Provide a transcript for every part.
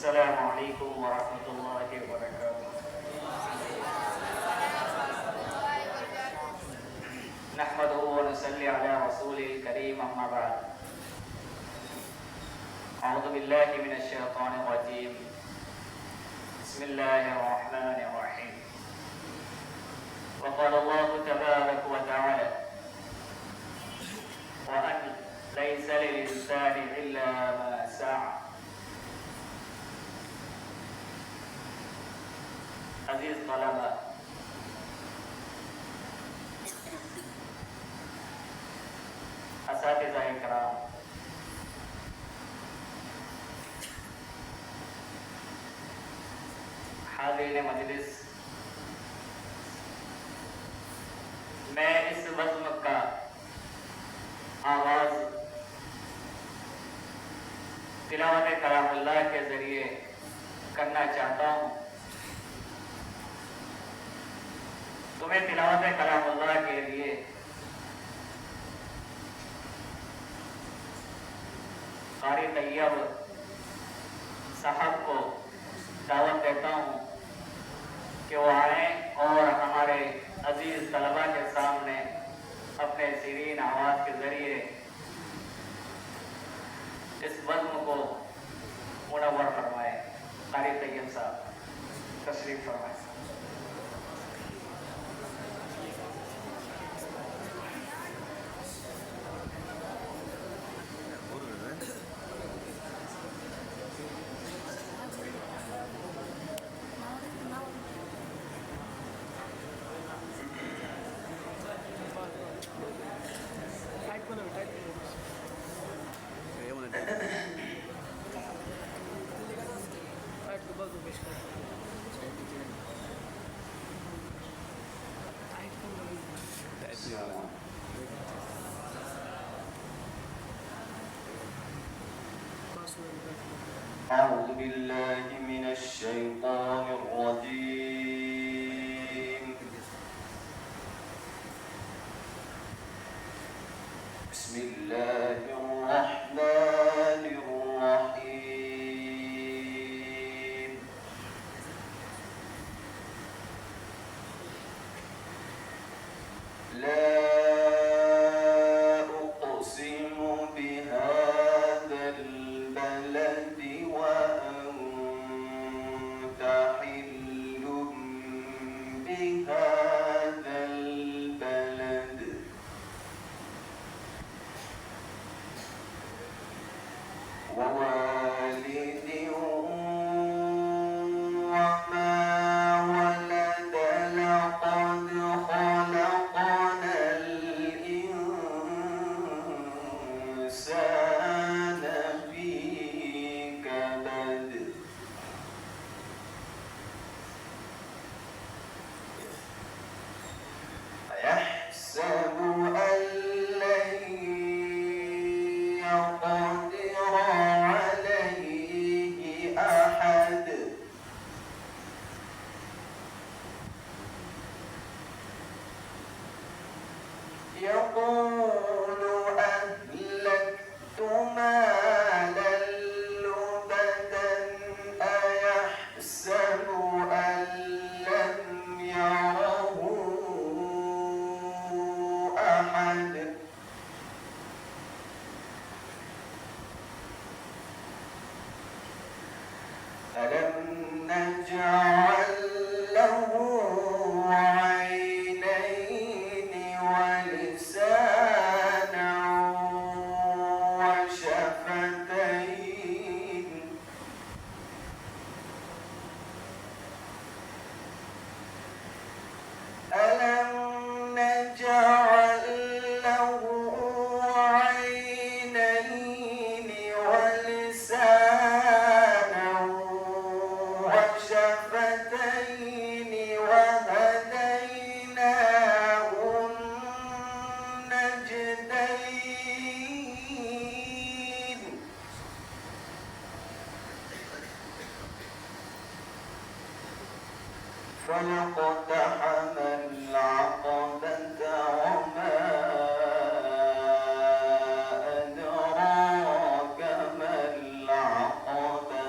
السلام علیکم ورحمۃ اللہ وبرکاتہ۔ نحمدہ ونصلی علی رسول الکریم، اما بعد۔ اعوذ باللہ من الشیطان الرجیم، بسم اللہ الرحمن الرحیم۔ وقال اللہ تبارک وتعالی: وأن ليس للإنسان إلا ما سعى۔ عزیز طلبہ، اساتذہ اکرام، حاضرین مجلس، میں اس بزم کا آغاز تلاوت کلام اللہ کے ذریعے کرنا چاہتا ہوں۔ تمہیں تلاوت کلام اللہ کے لیے قاری طیب صاحب کو دعوت دیتا ہوں کہ وہ آئیں اور ہمارے عزیز طلباء کے سامنے اپنے شیرین آواز کے ذریعے اس بزم کو منور فرمائے۔ قاری طیب صاحب تشریف فرمائے۔ أعوذ بالله من الشيطان الرجيم، بسم الله الرحمن الرحيم۔ لا أقسم بهذا البلد وأنت حل بهذا البلد، ووالد وما ولد، لقد خلقنا الإنسان في كبد، أيحسب أن لن يقدر عليه أحد، يقول أهلكت مالا لبدا، أيحسب أن لم يره أحد، ألم نجعل له عينين ولسانا وشفتين، ألم نجعل له عينين ولسانا وشفتين وهديناه النجدين، فلاقتحم العقبة، وما أدراك ما العقبة،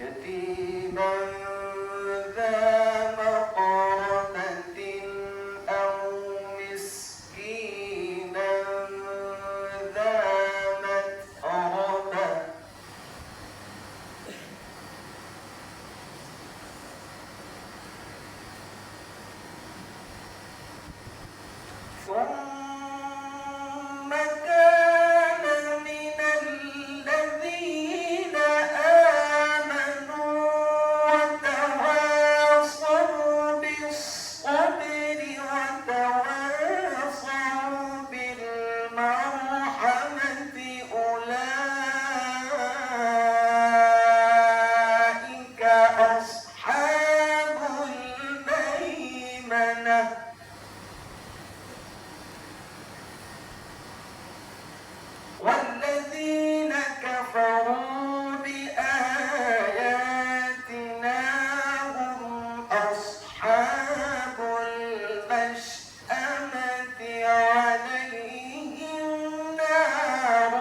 يتيما ذا مقربة أو مسكينا ذا متربة ثم كان من الذين آمنوا وتواصوا بالصبر وتواصوا بالمرحمة أولئك أصحاب الميمنة والذين كفروا بآياتنا هم أصحاب المشأمة عليهم نار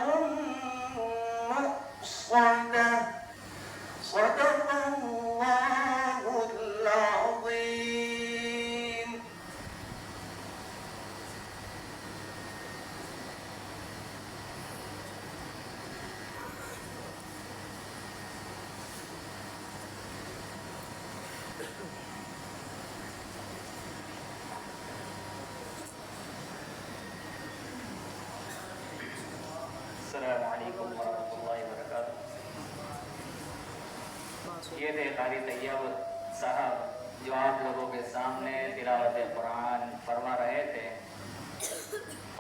مؤصدة صدق الله العظيم. السلام علیکم ورحمۃ اللہ وبرکاتہ. یہ تھے قاری طیب صاحب جو آپ لوگوں کے سامنے تلاوت قرآن فرما رہے تھے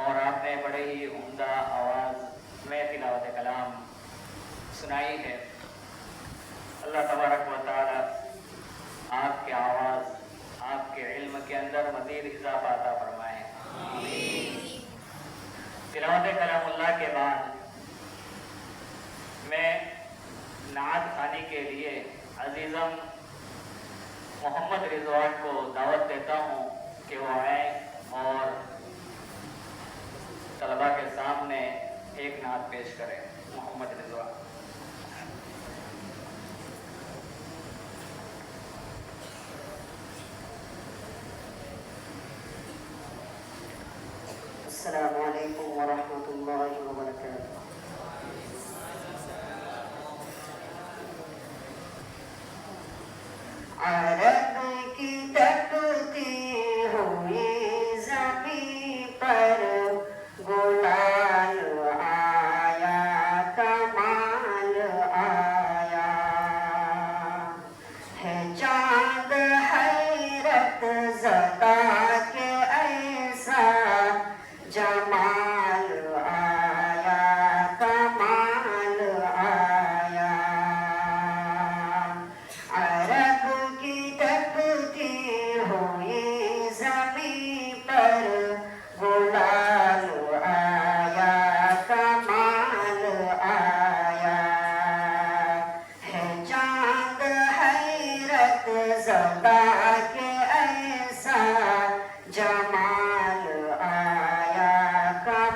اور آپ نے بڑے ہی عمدہ آواز میں تلاوت کلام سنائی ہے. اللہ تبارک و تعالی آپ کے آواز آپ کے علم کے اندر مزید اضافہ عطا فرمائے. تلاوت کلام اللہ کے بعد میں نعت خوانی کے لیے عزیزم محمد رضوان کو دعوت دیتا ہوں کہ وہ آئیں اور طلباء کے سامنے ایک نعت پیش کریں. محمد رضوان. السلام علیکم ورحمۃ اللہ وبرکاتہ. عرب کی تکتی ہوئی زمین پر گلال آیا کمال آیا ہے چاند حیرت زدہ کے ایسا جمال آیا کمال آیا. عرب کی تکتی ہوئی زمین پر گلال آیا کمال آیا ہے چاند حیرت زدہ کے ایسا جمال آیا کمال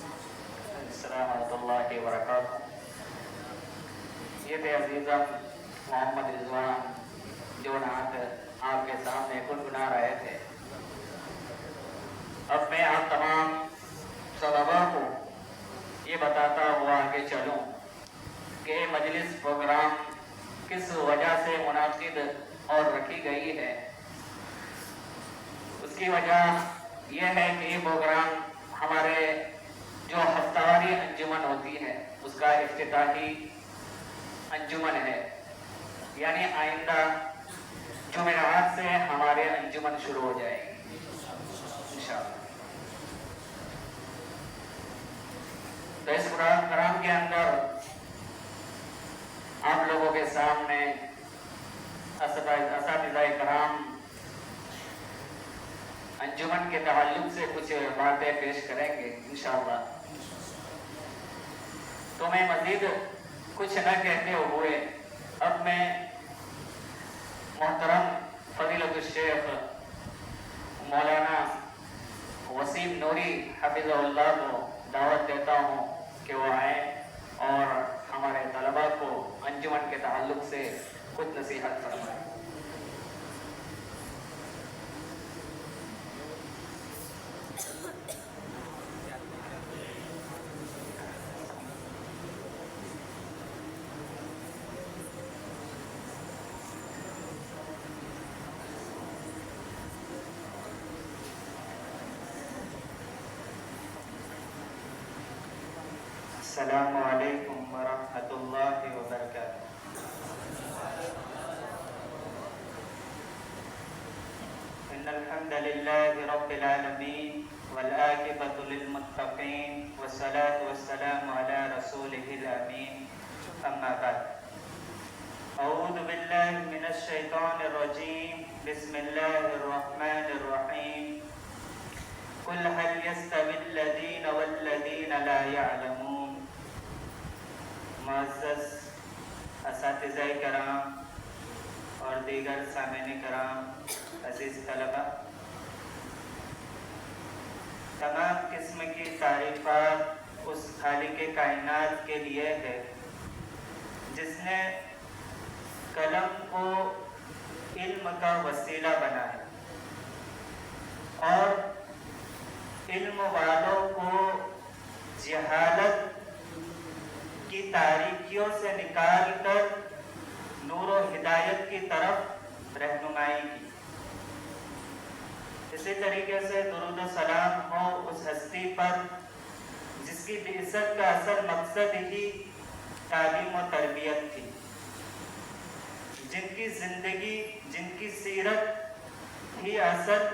السلام ورحمۃ اللہ وبرکاتہ. یہ تھے عزیزم محمد رضوان جو نعت آپ کے سامنے گنگنا رہے تھے. اب میں آپ تمام طلباء کو یہ بتاتا ہوا آگے چلوں کہ یہ مجلس پروگرام کس وجہ سے منعقد اور رکھی گئی ہے. اس کی وجہ یہ ہے کہ یہ پروگرام ہمارے جو ہفتہ واری انجمن ہوتی ہے اس کا افتتاحی انجمن ہے. یعنی آئندہ جمعرات سے ہمارے انجمن شروع ہو جائے گی انشاءاللہ. تو اس پروگرام کے اندر آپ لوگوں کے سامنے اساتذہ کرام انجمن کے تعلق سے کچھ باتیں پیش کریں گے انشاءاللہ. تو میں مزید کچھ نہ کہتے ہوئے اب میں محترم فضیلت الشیخ مولانا وسیم نوری حفظہ اللہ کو دعوت دیتا ہوں کہ وہ آئیں اور ہمارے طلباء کو انجمن کے تعلق سے کچھ نصیحت فرمائیں. السلام علیکم ورحمۃ اللہ وبرکاتہ. ان الحمد للہ رب العالمین والعاقبۃ للمتقین والصلاة والسلام علی رسولہ الامین. اما بعد اعوذ باللہ من الشیطان الرجیم. بسم اللہ الرحمن الرحیم. قل هل يستوي الذين والذين لا يعلمون. معزز اساتذہ کرام اور دیگر سامعین کرام، عزیز طلبہ، تمام قسم کی تعریفات اس خالق کائنات کے لیے ہے جس نے قلم کو علم کا وسیلہ بنایا اور علم والوں کو جہالت کی تاریکیوں سے نکال کر نور و ہدایت کی طرف رہنمائی کی. اسی طریقے سے درود و سلام ہو اس ہستی پر جس کی بعثت کا اصل مقصد ہی تعلیم و تربیت تھی، جن کی زندگی، جن کی سیرت ہی اصل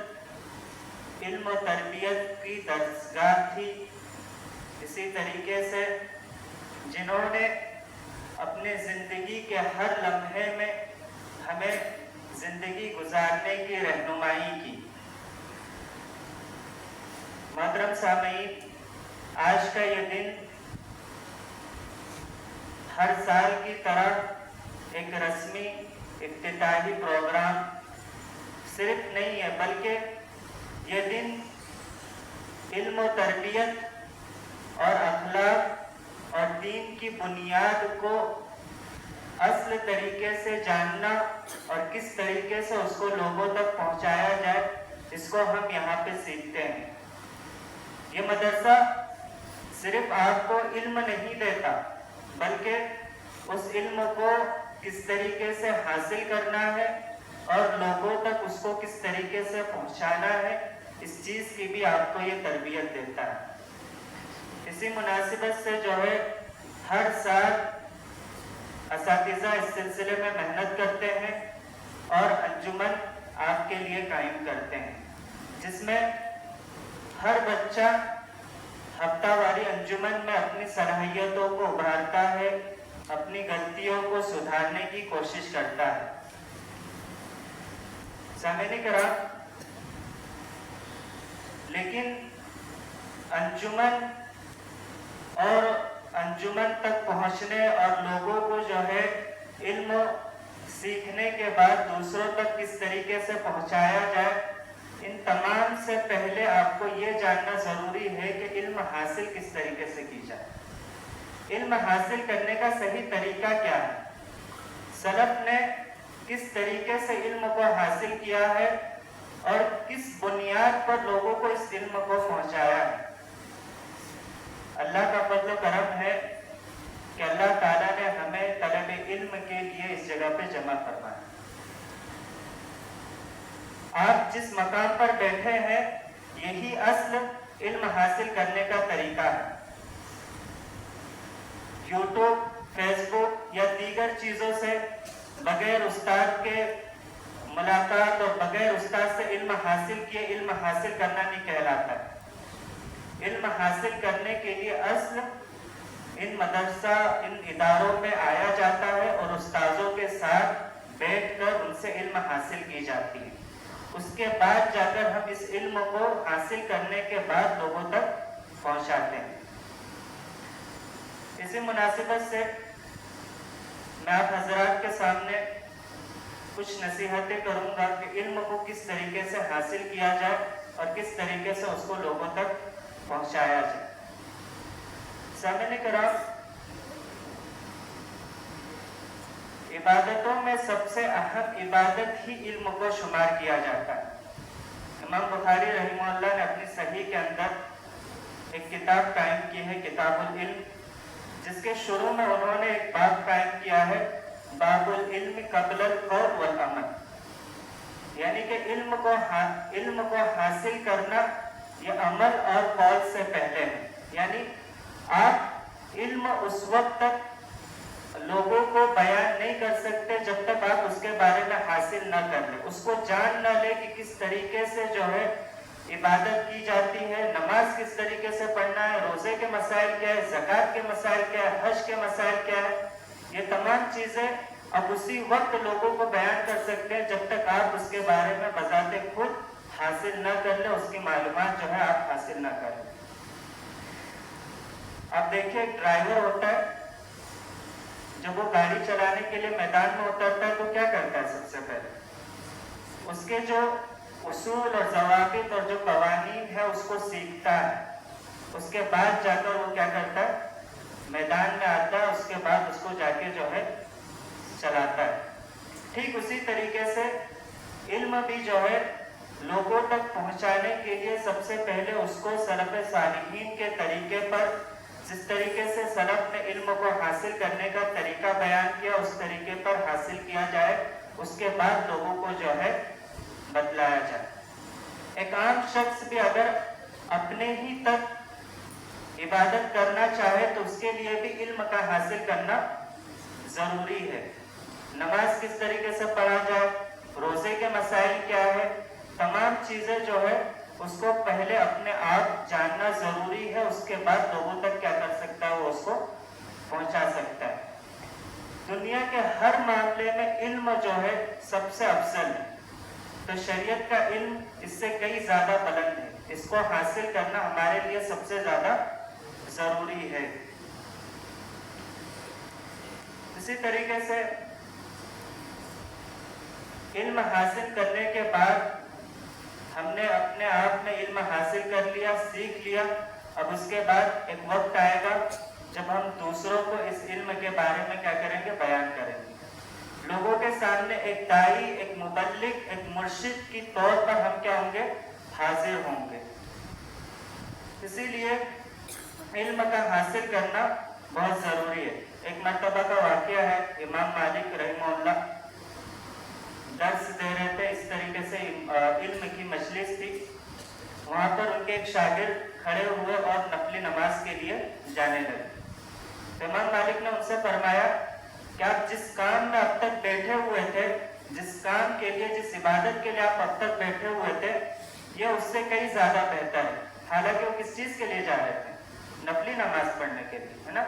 علم و تربیت کی درسگاہ تھی. اسی طریقے سے جنہوں نے اپنے زندگی کے ہر لمحے میں ہمیں زندگی گزارنے کی رہنمائی کی. محترم سامعین، آج کا یہ دن ہر سال کی طرح ایک رسمی افتتاحی پروگرام صرف نہیں ہے، بلکہ یہ دن علم و تربیت اور اخلاق اور دین کی بنیاد کو اصل طریقے سے جاننا اور کس طریقے سے اس کو لوگوں تک پہنچایا جائے، اس کو ہم یہاں پہ سیکھتے ہیں. یہ مدرسہ صرف آپ کو علم نہیں دیتا، بلکہ اس علم کو کس طریقے سے حاصل کرنا ہے اور لوگوں تک اس کو کس طریقے سے پہنچانا ہے، اس چیز کی بھی آپ کو یہ تربیت دیتا ہے. اسی مناسبت سے جو ہے ہر سال اساتذہ اس سلسلے میں محنت کرتے ہیں اور انجمن آپ کے لیے قائم کرتے ہیں، جس میں ہر بچہ ہفتہ واری انجمن میں اپنی صلاحیتوں کو ابھارتا ہے، اپنی غلطیوں کو سدھارنے کی کوشش کرتا ہے. سامعین کرام، لیکن انجمن اور انجمن تک پہنچنے اور لوگوں کو جو ہے علم سیکھنے کے بعد دوسروں تک کس طریقے سے پہنچایا جائے، ان تمام سے سے پہلے آپ کو یہ جاننا ضروری ہے کہ علم حاصل کس طریقے سے کی جائے. علم حاصل کرنے کا صحیح طریقہ کیا ہے؟ سلف نے کس طریقے سے علم کو حاصل کیا ہے اور کس بنیاد پر لوگوں کو اس علم کو پہنچایا ہے. اللہ کا فضل و کرم ہے کہ اللہ تعالیٰ نے ہمیں طلب علم کے لیے اس جگہ پہ جمع فرمایا. آپ جس مقام پر بیٹھے ہیں یہی اصل علم حاصل کرنے کا طریقہ ہے. یوٹیوب، فیس بک یا دیگر چیزوں سے بغیر استاد کے ملاقات اور بغیر استاد سے علم حاصل کیے علم حاصل کرنا نہیں کہلاتا ہے. علم حاصل کرنے کے لیے اصل ان مدرسہ ان اداروں میں آیا جاتا ہے اور استاذوں کے ساتھ بیٹھ کر ان سے علم حاصل کی جاتی ہے. اس کے بعد جا کر ہم اس علم کو حاصل کرنے کے بعد لوگوں تک پہنچاتے ہیں. اسی مناسبت سے میں آپ حضرات کے سامنے کچھ نصیحتیں کروں گا کہ علم کو کس طریقے سے حاصل کیا جائے اور کس طریقے سے اس کو لوگوں تک پہنچایا جائے. سامعین کرام، عبادتوں میں سب سے اہم عبادت ہی علم کو شمار کیا جاتا ہے. امام بخاری رحمہ اللہ نے اپنی صحیح کے اندر ایک کتاب قائم کی ہے، کتاب العلم، جس کے شروع میں انہوں نے ایک باب قائم کیا ہے، باب العلم قبل القول والعمل. یعنی کہ علم کو حاصل کرنا یہ عمل اور قول سے پہلے ہے. یعنی آپ علم اس وقت تک لوگوں کو بیان نہیں کر سکتے جب تک آپ اس کے بارے میں حاصل نہ کر لیں، اس کو جان نہ لیں کہ کس طریقے سے جو ہے عبادت کی جاتی ہے، نماز کس طریقے سے پڑھنا ہے، روزے کے مسائل کیا ہے، زکوٰۃ کے مسائل کیا ہے، حج کے مسائل کیا ہے. یہ تمام چیزیں اب اسی وقت لوگوں کو بیان کر سکتے ہیں جب تک آپ اس کے بارے میں بذات خود حاصل نہ کر لیں، اس کی معلومات جو ہے آپ حاصل نہ کر لیں. اب دیکھیے ایک ڈرائیور ہوتا ہے، جب وہ گاڑی چلانے کے لیے میدان میں اترتا ہے تو کیا کرتا ہے؟ سب سے پہلے اس کے جو اصول اور ضوابط اور جو قوانین ہے اس کو سیکھتا ہے. اس کے بعد جا کر وہ کیا کرتا ہے؟ میدان میں آتا ہے، اس کے بعد اس کو جا کے جو ہے چلاتا ہے. ٹھیک اسی طریقے سے علم بھی جو ہے لوگوں تک پہنچانے کے لیے سب سے پہلے اس کو سلف صالحین کے طریقے پر، جس طریقے سے سلف نے علم کو حاصل کرنے کا طریقہ بیان کیا اس طریقے پر حاصل کیا جائے. اس کے بعد لوگوں کو جو ہے بتلایا جائے. ایک عام شخص بھی اگر اپنے ہی تک عبادت کرنا چاہے تو اس کے لیے بھی علم کا حاصل کرنا ضروری ہے. نماز کس طریقے سے پڑھا جائے، روزے کے مسائل کیا ہے، تمام چیزیں جو ہے اس کو پہلے اپنے آپ جاننا ضروری ہے. اس کے بعد لوگوں تک کیا کر سکتا ہے؟ وہ اس کو پہنچا سکتا ہے. دنیا کے ہر معاملے میں علم جو ہے سب سے افضل ہے، تو شریعت کا علم اس سے کئی زیادہ بلند ہے. اس کو حاصل کرنا ہمارے لیے سب سے زیادہ ضروری ہے. اسی طریقے سے علم حاصل کرنے کے بعد ہم نے اپنے آپ میں علم حاصل کر لیا، سیکھ لیا. اب اس کے بعد ایک وقت آئے گا جب ہم دوسروں کو اس علم کے بارے میں کیا کریں گے؟ بیان کریں گے. لوگوں کے سامنے ایک داعی، ایک مبلغ، ایک مرشد کی طور پر ہم کیا ہوں گے؟ حاضر ہوں گے. اسی لیے علم کا حاصل کرنا بہت ضروری ہے. ایک مرتبہ کا واقعہ ہے، امام مالک رحمہ اللہ درس دے رہے تھے. اس طریقے سے علم کی مجلس تھی. وہاں پر ان کے ایک شاگرد کھڑے ہوئے اور نفلی نماز کے لیے جانے لگے. امام مالک نے ان سے فرمایا کہ آپ جس کام میں اب تک بیٹھے ہوئے تھے، جس کام کے لیے، جس عبادت کے لیے آپ اب تک بیٹھے ہوئے تھے، یہ اس سے کئی زیادہ بہتر ہے. حالانکہ وہ کس چیز کے لیے جا رہے تھے؟ نفلی نماز پڑھنے کے لیے، ہے نا؟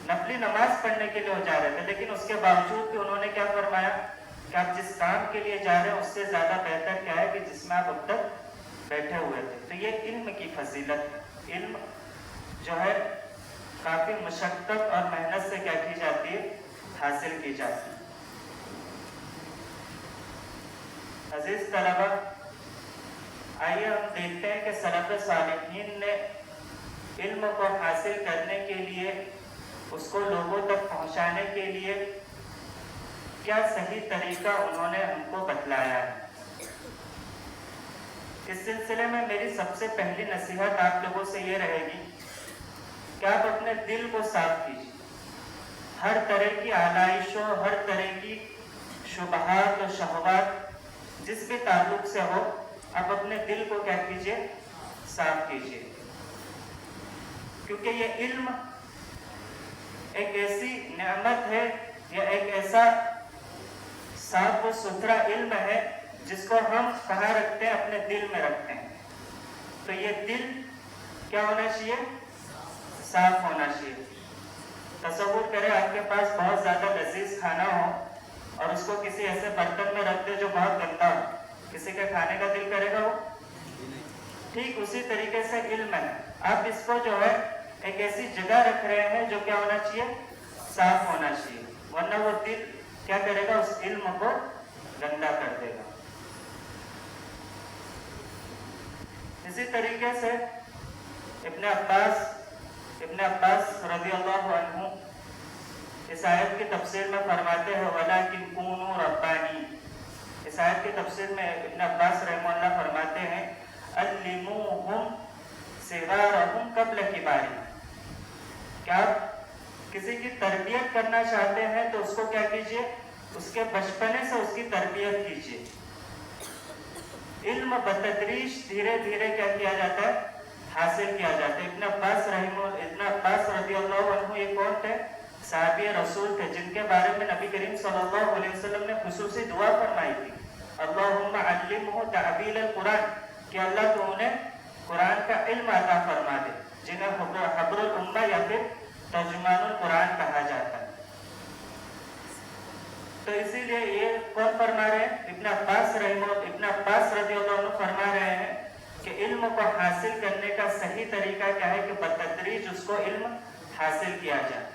نفلی نماز پڑھنے کے لیے وہ جا رہے تھے. لیکن اس کے باوجود بھی انہوں نے کیا فرمایا کہ آپ جس کام کے لیے جا رہے ہیں اس سے زیادہ بہتر کیا ہے کہ جس میں آپ اب تک بیٹھے ہوئے تھے. تو یہ علم کی فضیلت ہے. علم جو ہے کافی مشقت اور محنت سے کیا کی جاتی ہے؟ حاصل کی جاتی ہے. عزیز طلبہ، آئیے ہم دیکھتے ہیں کہ سلف صالحین نے علم کو حاصل کرنے کے لیے، اس کو لوگوں تک پہنچانے کے لیے کیا صحیح طریقہ انہوں نے ہم کو بتلایا ہے۔ اس سلسلے میں میری سب سے پہلی نصیحت آپ لوگوں سے یہ رہے گی کہ آپ اپنے دل کو صاف کیجیے، ہر طرح کی آلائشوں، ہر طرح کی شبہات و شہوات جس بھی تعلق سے ہو، آپ اپنے دل کو کیا کیجیے، صاف کیجیے، کیونکہ یہ علم ایک ایسی نعمت ہے یا ایک ایسا صاف و ستھرا علم ہے جس کو ہم کہاں رکھتے ہیں، اپنے دل میں رکھتے ہیں۔ تو یہ دل کیا ہونا چاہیے، صاف ہونا چاہیے۔ تصور کریں آپ کے پاس بہت زیادہ لذیذ کھانا ہو اور اس کو کسی ایسے برتن میں رکھ دے جو بہت گندا ہو، کسی کے کھانے کا دل کرے گا وہ؟ ٹھیک اسی طریقے سے علم ہے، آپ اس کو جو ہے ایک ایسی جگہ رکھ رہے ہیں جو کیا ہونا چاہیے، صاف ہونا چاہیے، ورنہ وہ دل کیا کرے گا، اس علم کو گندا کر دے گا۔ اسی طریقے سے ابن عباس رضی اللہ عنہ اس آیت کی تفسیر میں فرماتے ہیں وَلَٰكِن كُونُوا رَبَّانِيِّينَ۔ اس آیت کی تفسیر میں ابن عباس رحمہ اللہ فرماتے ہیں عَلِّمُوهُمْ صِغَارَهُمْ قَبْلَ كِبَارِهِمْ، کہ آپ کسی کی تربیت کرنا چاہتے ہیں تو اس کو کیا کیجئے، اس کے بچپنے سے اس کی تربیت کیجئے۔ علم بتدریج دھیرے دھیرے کیا کیا جاتا ہے، حاصل کیا جاتا ہے۔ ابن عباس رضی اللہ عنہ یہ کون تھے، صحابی رسول تھے، جن کے بارے میں نبی کریم صلی اللہ علیہ وسلم نے خصوصی دعا فرمائی تھی، اللہم علمہ تعبیل القرآن، کہ اللہ تو انہیں قرآن کا علم عطا فرما دے، جنہیں حبر الامہ یا پھر ترجمان القرآن کہا جاتا ہے۔ تو اسی لیے یہ کون فرما رہے ہیں، ابن عباس رضی اللہ عنہ فرما رہے ہیں کہ علم کو حاصل کرنے کا صحیح طریقہ کیا ہے کہ بتدریج اس کو علم حاصل کیا جائے۔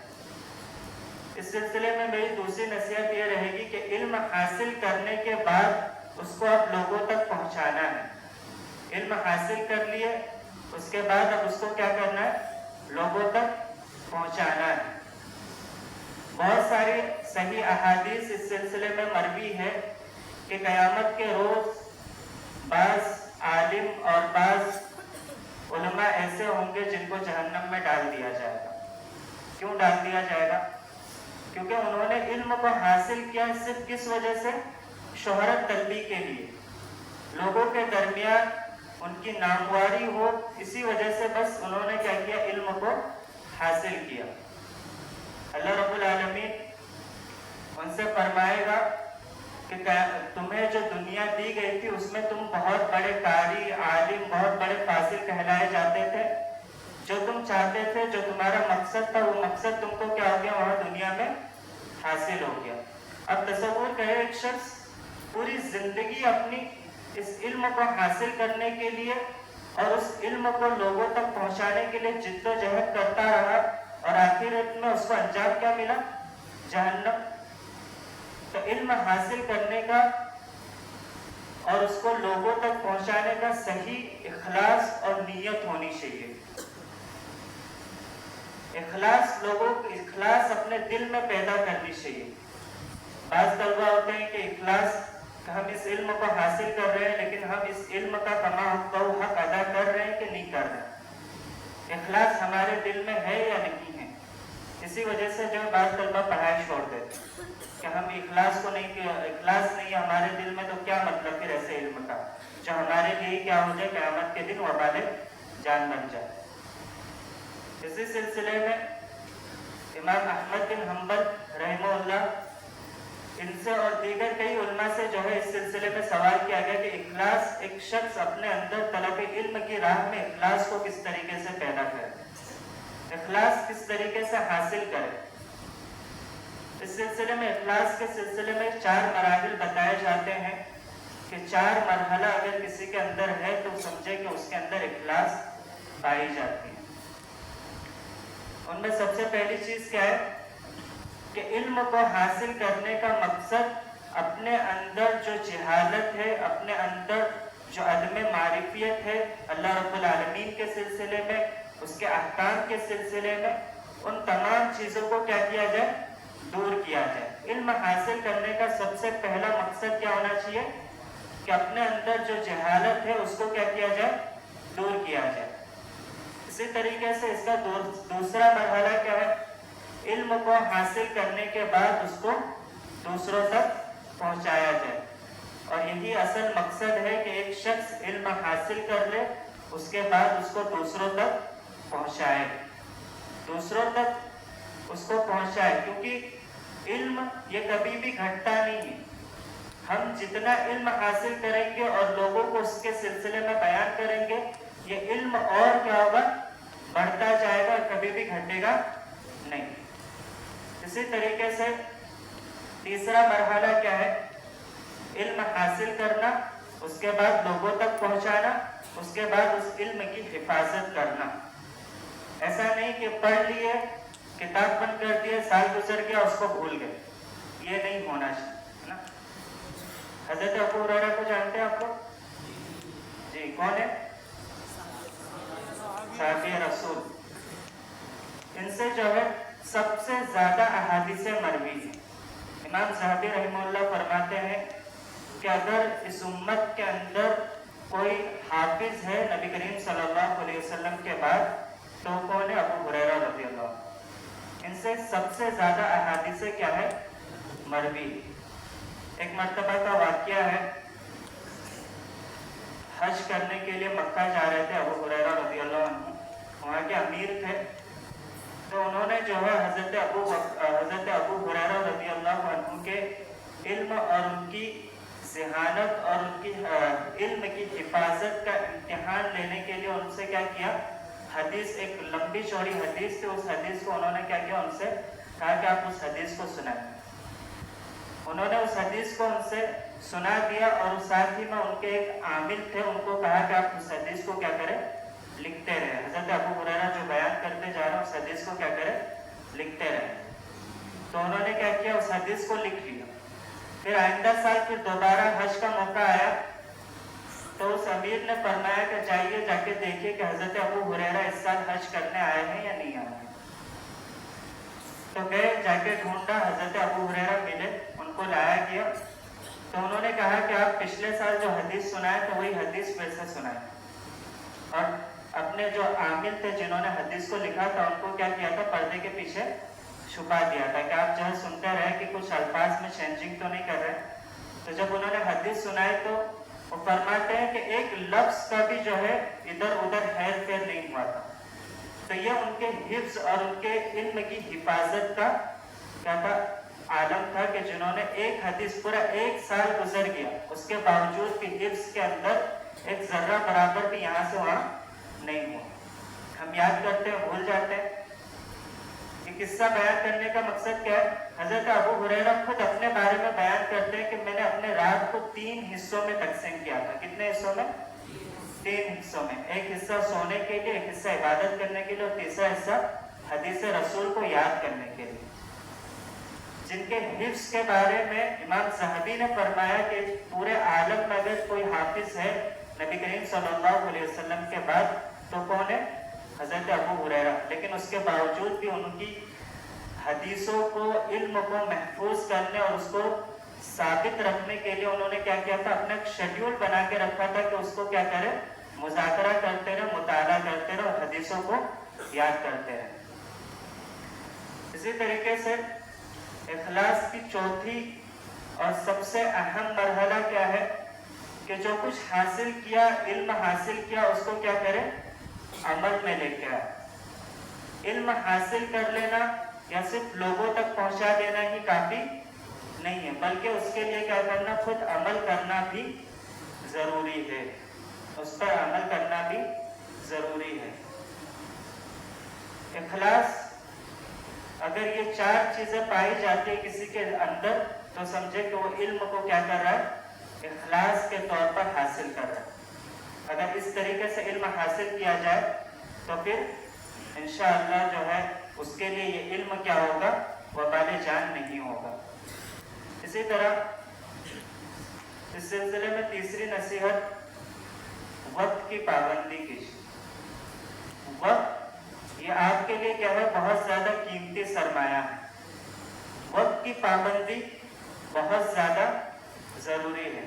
اس سلسلے میں میری دوسری نصیحت یہ رہے گی کہ علم حاصل کرنے کے بعد اس کو آپ لوگوں تک پہنچانا ہے۔ علم حاصل کر لیے اس کے بعد اب اس کو کیا کرنا ہے، لوگوں تک پہنچانا ہے۔ بہت ساری صحیح احادیث اس سلسلے میں مروی ہے کہ قیامت کے روز بعض عالم اور بعض علماء ایسے ہوں گے جن کو جہنم میں ڈال دیا جائے گا۔ کیوں ڈال دیا جائے گا؟ کیونکہ انہوں نے علم کو حاصل کیا صرف کس وجہ سے، شہرت طلبی کے لیے، لوگوں کے درمیان ان کی نامواری ہو، اسی وجہ سے بس انہوں نے کیا کیا، علم کو حاصل کیا۔ اللہ رب العالمین ان سے فرمائے گا کہ تمہیں جو دنیا دی گئی تھی اس میں تم بہت بڑے قاری، عالم، بہت بڑے فاضل کہلائے جاتے تھے، جو تم چاہتے تھے، جو تمہارا مقصد تھا، وہ مقصد تم کو کیا ہو گیا، وہاں دنیا میں حاصل ہو گیا۔ اب تصور کرے ایک شخص پوری زندگی اپنی اس علم کو حاصل کرنے کے لیے اور اس علم کو لوگوں تک پہنچانے کے لیے جد و جہد کرتا رہا، اور آخرت میں اس کو انجام کیا ملا، جہنم۔ تو علم حاصل کرنے کا اور اس کو لوگوں تک پہنچانے کا صحیح اخلاص اور نیت ہونی چاہیے۔ اخلاص اپنے دل میں پیدا کرنی چاہیے۔ بعض طلبہ ہوتے ہیں کہ اخلاص کہ ہم اس علم کو حاصل کر رہے ہیں لیکن ہم اس علم کا تمام حق ادا کر رہے ہیں کہ نہیں کر رہے، اخلاص ہمارے دل میں ہے یا نہیں ہے۔ اسی وجہ سے جو بعض طلبہ پڑھائی چھوڑ دیتے کہ ہم اخلاص نہیں ہمارے دل میں، تو کیا مطلب پھر ایسے علم کا جو ہمارے لیے کیا ہو جائے، قیامت کے دن وبال جان بن جائے۔ اسی سلسلے میں امام احمد بن حنبل رحمہ اللہ، ان سے اور دیگر کئی علماء سے جو ہے اس سلسلے میں سوال کیا گیا کہ اخلاص، ایک شخص اپنے اندر طلب علم کی راہ میں اخلاص کو کس طریقے سے پیدا کرے، اخلاص کس طریقے سے حاصل کرے۔ اس سلسلے میں اخلاص کے سلسلے میں 4 مراحل بتائے جاتے ہیں کہ 4 مرحلہ اگر کسی کے اندر ہے تو سمجھے کہ اس کے اندر اخلاص پائی جاتی ہے۔ ان میں سب سے پہلی چیز کیا ہے کہ علم کو حاصل کرنے کا مقصد اپنے اندر جو جہالت ہے، اپنے اندر جو عدم معرفیت ہے اللہ رب العالمین کے سلسلے میں، اس کے احکام کے سلسلے میں، ان تمام چیزوں کو کیا کیا جائے؟ دور کیا جائے۔ علم حاصل کرنے کا سب سے پہلا مقصد کیا ہونا چاہیے؟ کہ اپنے اندر جو جہالت ہے اس کو کیا کیا جائے؟ دور کیا جائے۔ اسی طریقے سے اس کا دوسرا مرحلہ کیا ہے؟ علم کو حاصل کرنے کے بعد اس کو دوسروں تک پہنچایا جائے، اور یہی اصل مقصد ہے کہ ایک شخص علم حاصل کر لے، اس کے بعد اس کو دوسروں تک پہنچائے، دوسروں تک اس کو پہنچائے، کیونکہ علم یہ کبھی بھی گھٹتا نہیں ہے۔ ہم جتنا علم حاصل کریں گے اور لوگوں کو اس کے سلسلے میں بیان کریں گے، یہ علم اور کیا ہوگا؟ بڑھتا جائے گا، کبھی بھی گھٹے گا نہیں۔ اسی طریقے سے تیسرا مرحلہ کیا ہے؟ علم حاصل کرنا، اس کے بعد لوگوں تک پہنچانا، اس کے بعد اس علم کی حفاظت کرنا۔ ایسا نہیں کہ پڑھ لیے، کتاب بند کر دیے، سال گزر گیا، اس کو بھول گئے، یہ نہیں ہونا چاہیے نا۔ حضرت ابو ہریرہ کو جانتے ہیں آپ لوگ؟ جی، کون ہے؟ صحابی رسول۔ ان سے جو ہے سب سے زیادہ احادیث مروی ہیں۔ امام صحابی رحمہ اللہ فرماتے ہیں کہ اگر اس امت کے اندر کوئی حافظ ہے نبی کریم صلی اللہ علیہ وسلم کے بعد تو کون ہے؟ ابو ہریرہ رضی اللہ عنہ۔ ان سے سب سے زیادہ احادیث کیا ہے؟ مروی۔ ایک مرتبہ کا واقعہ ہے، حج کرنے کے لیے مکہ جا رہے تھے ابو ہریرہ رضی اللہ عنہ، وہاں کے امیر تھے، تو انہوں نے جو ہے حضرت ابو ہریرہ رضی اللہ عنہ کے علم اور ان کی ذہانت اور ان کی علم کی حفاظت کا امتحان لینے کے لیے ان سے کیا کیا؟ حدیث، ایک لمبی چوڑی حدیث تھی، اس حدیث کو انہوں نے کیا کیا؟ ان سے کہا کہ آپ اس حدیث کو سنائیں۔ انہوں نے اس حدیث کو ان سے سنا دیا، اور ساتھ ہی میں ان کے ایک عامل تھے، ان کو کہا کہ آپ اس حدیث کو کیا کریں؟ لکھتے رہے۔ حضرت ابو ہریرہ جو بیان کرتے جا رہے ہیں اس حدیث کو کیا کریں؟ لکھتے رہے۔ تو انہوں نے کیا کیا؟ اس حدیث کو لکھ لیا۔ پھر آئندہ سال پھر دوبارہ حج کا موقع آیا تو اس امیر نے فرمایا کہ جائیے جا کے دیکھیے کہ حضرت ابو ہریرہ اس سال حج کرنے آئے ہیں یا نہیں آئے ہیں۔ تو گئے، جا کے ڈھونڈا، حضرت ابو ہریرہ ملے، ان کو لایا گیا، تو انہوں نے کہا کہ آپ پچھلے سال جو حدیث سنائے تو وہی حدیث پھر سے سنائے، اور اپنے جو عامل تھے جنہوں نے حدیث کو لکھا تھا ان کو کیا کیا تھا؟ پردے کے پیچھے چھپا دیا تھا کہ آپ جو ہے سنتے رہے کہ کچھ الفاظ میں چینجنگ تو نہیں کر رہے۔ تو جب انہوں نے حدیث سنائی تو وہ فرماتے ہیں کہ ایک لفظ کا بھی جو ہے ادھر ادھر ہیر پھیر نہیں ہوا تھا۔ تو یہ ان کے حفظ اور ان کے علم کی حفاظت کا کیا تھا؟ عالم تھا کہ جنہوں نے ایک حدیث پورا ایک سال گزر گیا، اس کے باوجود بھی حفظ کے اندر ایک ذرہ برابر بھی یہاں سے وہاں نہیں ہوا۔ ہم یاد کرتے ہیں، بھول جاتے ہیں۔ یہ قصہ بیان کرنے کا مقصد کیا ہے؟ حضرت ابو ہریرہ خود اپنے بارے میں بیان کرتے ہیں کہ میں نے اپنے رات کو 3 حصوں میں تقسیم کیا تھا۔ کتنے حصوں میں؟ 3 حصوں میں۔ ایک حصہ سونے کے لیے، ایک حصہ عبادت کرنے کے لیے، اور تیسرا حصہ حدیث رسول کو یاد کرنے کے لیے۔ جن کے حفظ کے بارے میں امام ذہبی نے فرمایا کہ پورے عالم میں اگر کوئی حافظ ہے نبی کریم صلی اللہ علیہ وسلم کے بعد تو کون ہے؟ حضرت ابو ہریرہ۔ لیکن اس کے باوجود بھی ان کی حدیثوں کو، علم کو محفوظ کرنے اور اس کو ثابت رکھنے کے لیے انہوں نے کیا کیا تھا؟ اپنا ایک شیڈیول بنا کے رکھا تھا کہ اس کو کیا کرے؟ مذاکرہ کرتے رہے، مطالعہ کرتے رہے اور حدیثوں کو یاد کرتے رہے۔ اسی طریقے سے اخلاص کی چوتھی اور سب سے اہم مرحلہ کیا ہے؟ کہ جو کچھ حاصل کیا، علم حاصل کیا، اس کو کیا کرے؟ عمل میں لے کے آئے۔ علم حاصل کر لینا یا صرف لوگوں تک پہنچا دینا ہی کافی نہیں ہے، بلکہ اس کے لیے کیا کرنا؟ خود عمل کرنا بھی ضروری ہے، اس پر عمل کرنا بھی ضروری ہے۔ اخلاص، اگر یہ 4 چیزیں پائی جاتی ہے کسی کے اندر تو سمجھے کہ وہ علم کو کیا کر رہا ہے؟ اخلاص کے طور پر حاصل کر رہا ہے۔ اگر اس طریقے سے علم حاصل کیا جائے تو پھر انشاءاللہ جو ہے اس کے لیے یہ علم کیا ہوگا؟ وبال جان نہیں ہوگا۔ اسی طرح اس سلسلے میں تیسری نصیحت وقت کی پابندی کیجیے. وقت یہ آپ کے لیے کیا ہے؟ بہت زیادہ قیمتی سرمایہ ہے. وقت کی پابندی بہت زیادہ ضروری ہے.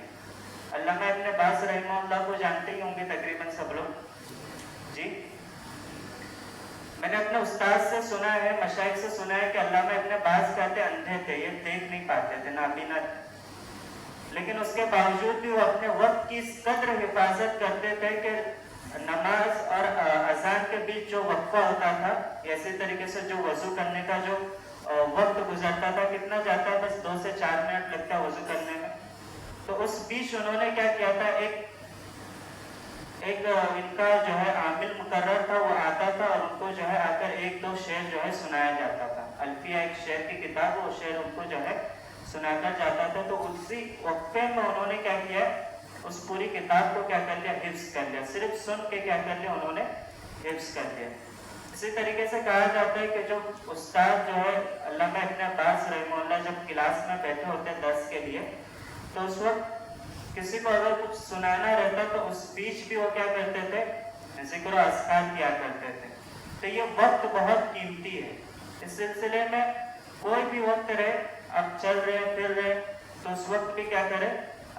علامہ ابن باز رحمہ اللہ کو جانتے ہی ہوں گے تقریباً سب لوگ. جی میں نے اپنے استاد سے سنا ہے، مشائخ سے سنا ہے کہ علامہ ابن باز کہتے اندھے تھے، یہ دیکھ نہیں پاتے تھے، نابینا تھے، لیکن اس کے باوجود بھی وہ اپنے وقت کی اس قدر حفاظت کرتے تھے کہ نماز اور اذان کے بیچ جو وقفہ ہوتا تھا، اسی طریقے سے جو وضو کرنے کا جو وقت گزرتا تھا، کتنا جاتا ہے؟ بس 2 سے 4 منٹ لگتا ہے وضو کرنے میں. تو اس بیچ انہوں نے کیا کیا تھا، ایک ان کا جو ہے عامل مقرر تھا، وہ آتا تھا اور ان کو جو ہے آ کر 1-2 شعر جو ہے سنایا جاتا تھا. الفیہ ایک شعر کی کتاب، وہ شعر ان کو جو ہے سنا کر جاتا تھا. تو اسی وقفے میں انہوں نے کیا کیا، اس پوری کتاب کو کیا کر لیا؟ حفظ کر لیا. صرف سن کے کیا کر لیا انہوں نے؟ حفظ کر لیا. اسی طریقے سے کہا جاتا ہے کہ جو استاد جو ہے علامہ ابن باز رحمہ اللہ جب کلاس میں بیٹھے ہوتے ہیں درس کے لیے، تو اس وقت کسی کو اگر کچھ سنانا رہتا تو اس بیچ بھی وہ کیا کرتے تھے؟ ذکر و اذکار کیا کرتے تھے. تو یہ وقت بہت قیمتی ہے. اس سلسلے میں کوئی بھی وقت رہے، اب چل رہے ہیں پھر رہے، تو اس وقت بھی کیا کرے؟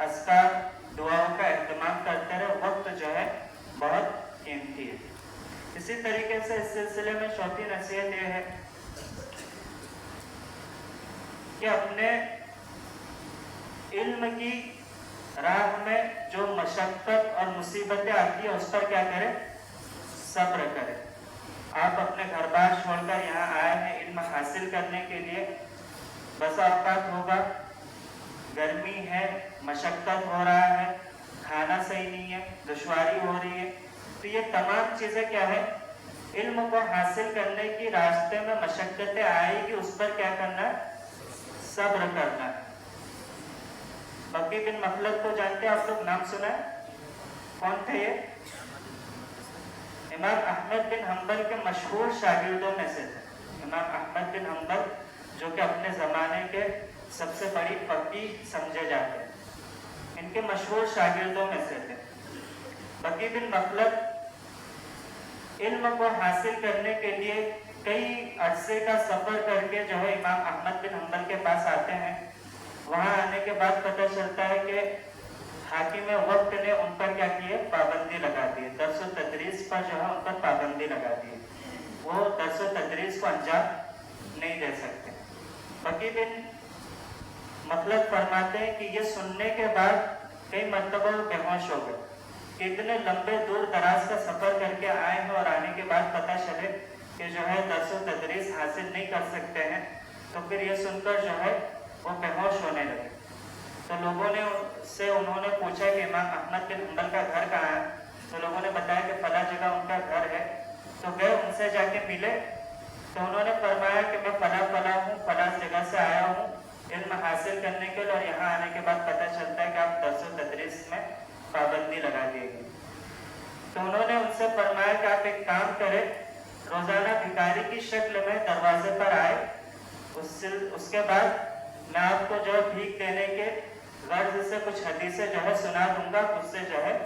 اذکار دعاؤں کا اہتمام کرتے رہے. وقت جو ہے بہت قیمتی ہے. اسی طریقے سے اس سلسلے میں چوتھی نصیحت یہ ہے کہ اپنے علم کی راہ میں جو مشقت اور مصیبتیں آتی ہیں اس پر کیا کرے؟ صبر کرے. آپ اپنے گھر بار چھوڑ کر یہاں آئے ہیں علم حاصل کرنے کے لیے. بس اوقات ہوگا گرمی ہے، مشقت ہو رہا ہے، کھانا صحیح نہیں ہے، دشواری ہو رہی ہے. تو یہ تمام چیزیں کیا ہے؟ علم کو حاصل کرنے کی راستے میں مشقتیں آئے گی، اس پر کیا کرنا ہے؟ صبر کرنا ہے. بقی بن مخلد کو جانتے ہیں آپ لوگ؟ نام سنا ہے؟ کون تھے یہ؟ امام احمد بن حنبل کے مشہور شاگردوں میں سے تھے. امام احمد بن حنبل جو کہ اپنے زمانے کے سب سے بڑی فقیہ سمجھے جاتے ہیں، ان کے مشہور شاگردوں میں سے تھے. بقی بن مخلد علم کو حاصل کرنے کے لیے کئی عرصے کا سفر کر کے جو ہے امام احمد بن حنبل کے پاس آتے ہیں. وہاں آنے کے بعد پتہ چلتا ہے کہ حاکم وقت نے ان پر کیا کی ہے؟ پابندی لگا دی ہے. درس و تدریس پر جو ہے ان پر پابندی لگا دی ہے. وہ درس و تدریس کو انجام نہیں دے سکتے. بقی بن مخلد فرماتے ہیں کہ یہ سننے کے بعد کئی مرتبہ بے ہوش ہو گئے کہ اتنے لمبے دور دراز کا سفر کر کے آئے ہیں اور آنے کے بعد پتہ چلے کہ جو ہے درس و تدریس حاصل نہیں کر سکتے ہیں. تو پھر یہ سن کر جو ہے وہ بے ہوش ہونے لگے. تو لوگوں نے سے انہوں نے پوچھا کہ امام احمد بن حنبل کا گھر کہاں ہے؟ تو لوگوں نے بتایا کہ فلاں جگہ ان کا گھر ہے. تو گئے ان سے جا کے ملے تو انہوں نے فرمایا کہ میں فلاں ہوں، فلاں جگہ سے آیا ہوں علم حاصل کرنے کے لیے، اور یہاں آنے کے بعد پتہ چلتا ہے کہ آپ درس و تدریس میں پابندی لگا دیے گئی. تو انہوں نے ان سے فرمایا کہ آپ ایک کام کریں، روزانہ بھکاری کی شکل میں دروازے پر آئے، اس کے بعد میں آپ کو جو ہے بھیک دینے کے غرض سے کچھ حدیثیں جو ہے سنا دوں گا، اس سے جو ہے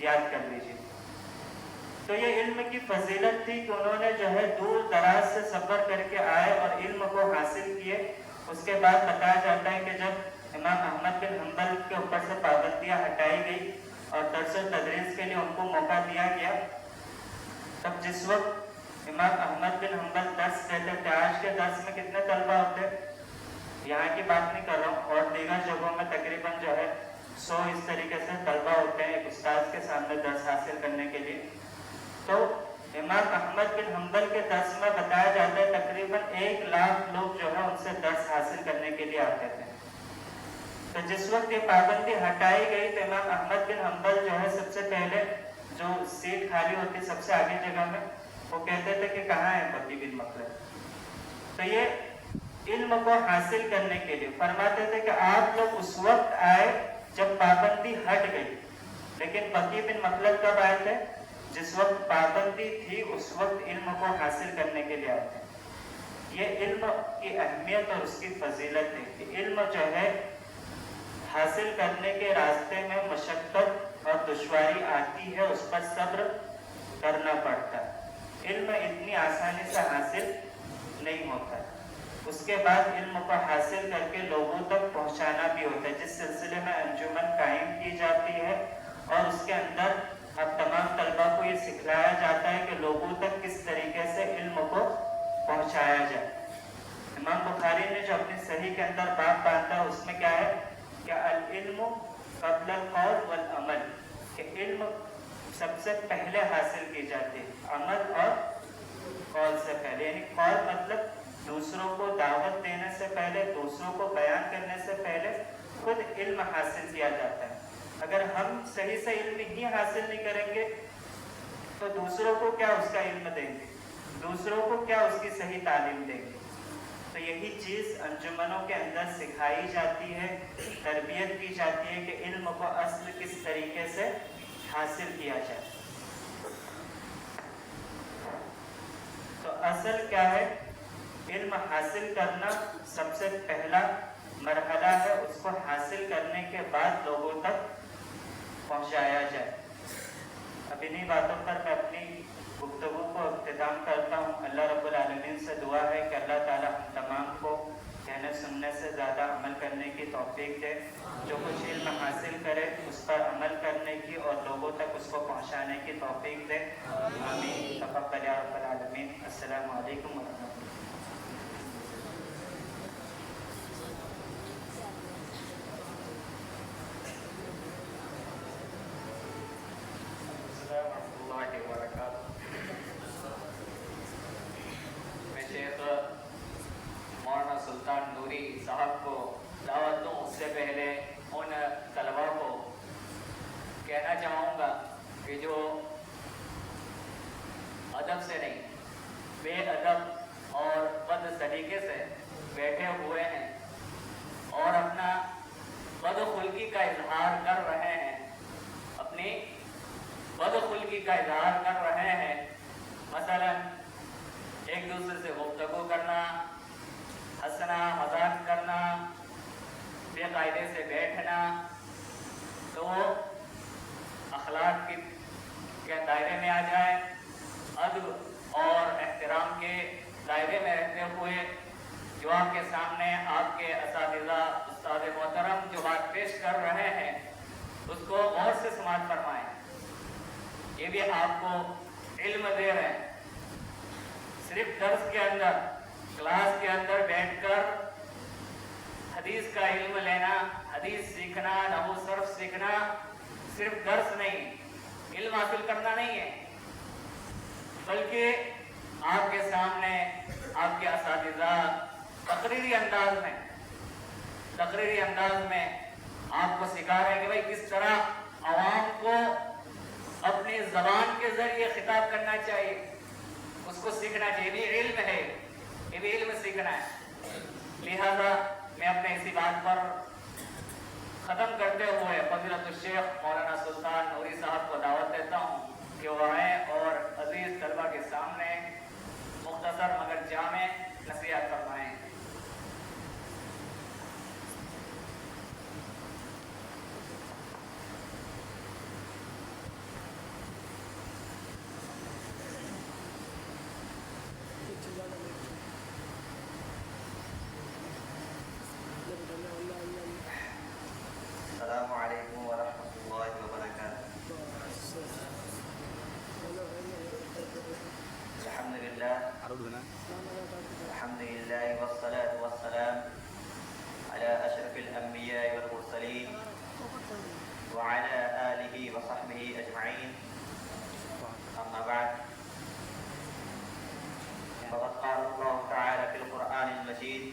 یاد کر لیجیے. تو یہ علم کی فضیلت تھی کہ انہوں نے جو ہے دور دراز سے سفر کر کے آئے اور علم کو حاصل کیے. اس کے بعد بتایا جاتا ہے کہ جب امام احمد بن حنبل کے اوپر سے پابندیاں ہٹائی گئی اور درس و تدریس کے لیے ان کو موقع دیا گیا، تب جس وقت امام احمد بن حنبل درس دیتے تھے، آج کے درس میں کتنے طلبہ ہوتے؟ یہاں کی بات نہیں کر رہا ہوں، اور دیگر جگہوں میں تقریباً جو ہے 100 اس طریقے سے طلبہ ہوتے ہیں ایک استاد کے سامنے درس حاصل کرنے کے لیے. تو امام احمد بن حنبل کے درس میں بتایا جاتا ہے تقریباً 1 لاکھ لوگ جو ہے ان سے درس حاصل کرنے کے لیے آتے تھے. تو جس وقت یہ پابندی ہٹائی گئی تو امام احمد بن حنبل جو ہے سب سے پہلے جو سیٹ خالی ہوتی سب سے آگے جگہ میں، وہ کہتے تھے کہ کہاں ہے بقی بن مخلد. تو یہ علم کو حاصل کرنے کے لیے فرماتے تھے کہ آپ لوگ اس وقت آئے جب پابندی ہٹ گئی، لیکن بقی بن مخلد کب آئے تھے؟ جس وقت پابندی تھی اس وقت علم کو حاصل کرنے کے لیے آتے ہیں. یہ علم کی اہمیت اور اس کی فضیلت ہے کہ علم جو ہے حاصل کرنے کے راستے میں مشقت اور دشواری آتی ہے اس پر صبر کرنا پڑتا ہے۔ علم اتنی آسانی سے حاصل نہیں ہوتا، اس کے بعد علم کو حاصل کر کے لوگوں تک پہنچانا بھی ہوتا ہے، جس سلسلے میں انجمن قائم کی جاتی ہے اور اس کے اندر اب تمام طلبہ کو یہ سکھلایا جاتا ہے کہ لوگوں تک کس طریقے سے علم کو پہنچایا جائے۔ امام بخاری نے جو اپنی صحیح کے اندر باب باندھا اس میں کیا ہے کہ العلم قبل القول والعمل، کہ علم سب سے پہلے حاصل کی جاتی ہے، عمل اور قول سے پہلے، یعنی قول مطلب دوسروں کو دعوت دینے سے پہلے، دوسروں کو بیان کرنے سے پہلے خود علم حاصل کیا جاتا ہے۔ اگر ہم صحیح سے علم ہی حاصل نہیں کریں گے تو دوسروں کو کیا اس کا علم دیں گے، دوسروں کو کیا اس کی صحیح تعلیم دیں گے؟ تو یہی چیز انجمنوں کے اندر سکھائی جاتی ہے، تربیت کی جاتی ہے کہ علم کو اصل کس طریقے سے حاصل کیا جائے۔ تو اصل کیا ہے؟ علم حاصل کرنا سب سے پہلا مرحلہ ہے، اس کو حاصل کرنے کے بعد لوگوں تک پہنچایا جائے۔ اب انہی باتوں پر میں اپنی گفتگو کو اختتام کرتا ہوں۔ اللہ رب العالمین سے دعا ہے کہ اللہ تعالی ہم تمام کو کہنے سننے سے زیادہ عمل کرنے کی توفیق دے، جو کچھ علم حاصل کرے اس پر عمل کرنے کی اور لوگوں تک اس کو پہنچانے کی توفیق دے۔ آمین تقبل یا رب العالمین۔ السلام علیکم ورحمۃ اللہ۔ میں شیخ مولانا سلطان نوری صاحب کو دعوت دوں اس سے پہلے ان طلباء کو کہنا چاہوں گا کہ جو ادب سے نہیں، بے ادب اور بد سلیقے سے بیٹھے ہوئے ہیں اور اپنا بدخلقی کا اظہار کر رہے ہیں، اپنی بدخلقی کا اظہار کر رہے ہیں، مثلا ایک دوسرے سے گفتگو کرنا، ہنسنا مذاق کرنا، بے قاعدے سے بیٹھنا، تو وہ اخلاق کے دائرے میں آ جائے، ادب اور احترام کے دائرے میں رہتے ہوئے جو آپ کے سامنے آپ کے اساتذہ استاد محترم جو بات پیش کر رہے ہیں اس کو غور سے سماعت فرمائیں۔ یہ بھی آپ کو علم دے رہے ہیں، صرف درس کے اندر، کلاس کے اندر بیٹھ کر حدیث کا علم لینا، حدیث سیکھنا، نحو صرف سیکھنا صرف درس نہیں، علم حاصل کرنا نہیں ہے، بلکہ آپ کے سامنے آپ کے اساتذہ تقریری انداز میں آپ کو سکھا رہے ہیں کہ بھائی کس طرح عوام کو اپنی زبان کے ذریعے خطاب کرنا چاہیے، اس کو سیکھنا چاہیے۔ یہ بھی علم ہے، یہ بھی علم سیکھنا ہے۔ لہذا میں اپنے اسی بات پر ختم کرتے ہوئے فضیلت الشیخ مولانا سلطان نوری صاحب کو دعوت دیتا ہوں کہ وہ آئیں اور عزیز طلبہ کے سامنے مختصر مگر جامع نصیحت فرمائیں۔ السلام علیکم ورحمۃ اللہ وبرکاتہ۔ الحمد للہ والصلاة والسلام على اشرف الانبیاء والمرسلین وعلى آلہ وصحبہ اجمعین، اما بعد، فقد قال اللہ تعالی فی القرآن المجید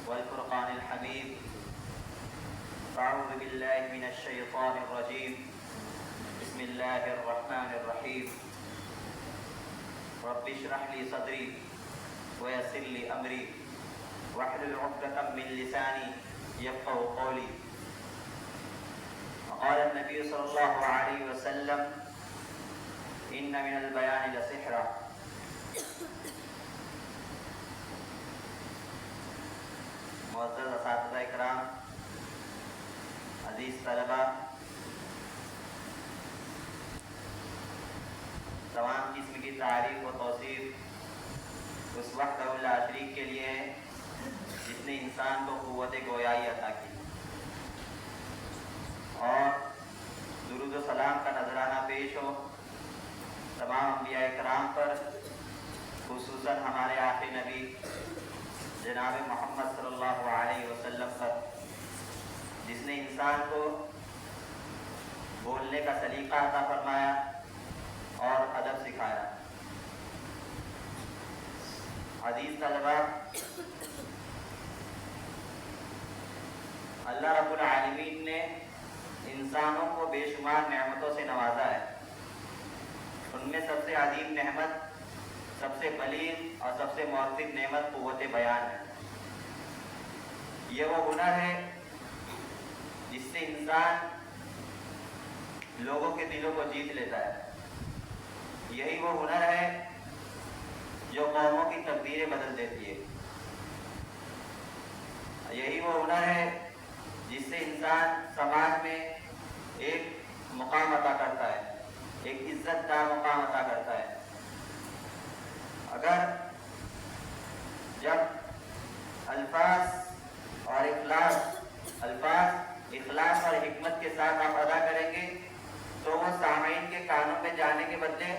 والفرقان الحمید: أعوذ بالله من الشيطان الرجيم، بسم الله الرحمن الرحيم، رب اشرح لي صدري ويسر لي أمري واحلل عقدة من لساني يفقهوا قولي. وقال النبي صلى الله عليه وسلم: إن من البيان لسحرا. معزز اساتذہ اکرام، عزیز طلبہ، की तारीफ व तौसीफ उस वहदहु ला शरीक के लिए है जिसने इंसान को क़ुव्वत गोयाई अता की, और दुरूद व सलाम का नजराना पेश हो तमाम अंबिया इकराम पर, खुसूसन हमारे आखिरी नबी जनाब मोहम्मद सल्लल्लाहु अलैहि वसल्लम पर, जिसने इंसान को बोलने का सलीका अता फरमाया और अदब सिखाया। अजीज तलबा, अल्लाह रब्बुल आलमीन ने इंसानों को बेशुमार नेमतों से नवाजा है। उनमें सबसे अजीम नेमत, सबसे बलीग और सबसे मौसिर नेमत क़ुव्वत बयान है। ये वो हुनर है जिससे इंसान लोगों के दिलों को जीत लेता है। यही वो हुनर है जो कौमों की तकदीरें बदल देती है। यही वो हुनर है जिससे इंसान समाज में एक मुकाम अता करता है, एक इज्जतदार मुकाम अता करता है। अगर जब अल्फाज और इखलास और हिकमत के साथ आप अदा करेंगे तो वो सामईन के कानों में जाने के बदले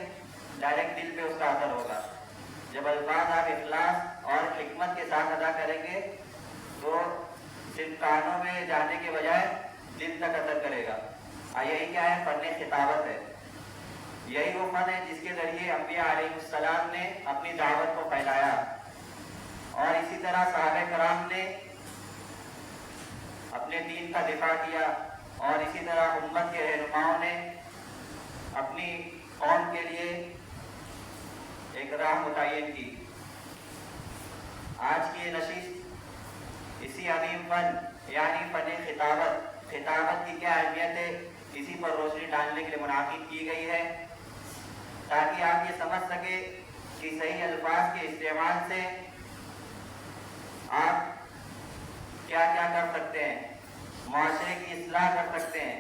डायरेक्ट दिल पे उसका असर होगा। जब अल्फाज आप इखलास और हिकमत के साथ अदा करेंगे तो सिर्फ कानों में जाने के बजाय दिल तक असर करेगा। यही क्या है? फन खिताबत है। यही वो फन है जिसके जरिए अंबिया अलैहिस्सलाम ने अपनी दावत को फैलाया, और इसी तरह सहाबे कराम ने अपने दीन का दिफा किया, और इसी तरह उम्मत के रहनुमाओं ने अपनी कौम के लिए एक राह मुतय्यन की। आज की ये नशिस्त इसी अजीम फन यानी फन खिताबत की क्या अहमियत है, इसी पर रोशनी डालने के लिए मुनाकिद की गई है, ताकि आप ये समझ सके कि सही अल्फाज के इस्तेमाल से आप क्या क्या कर सकते हैं, मुआशरे की इस्लाह कर सकते हैं,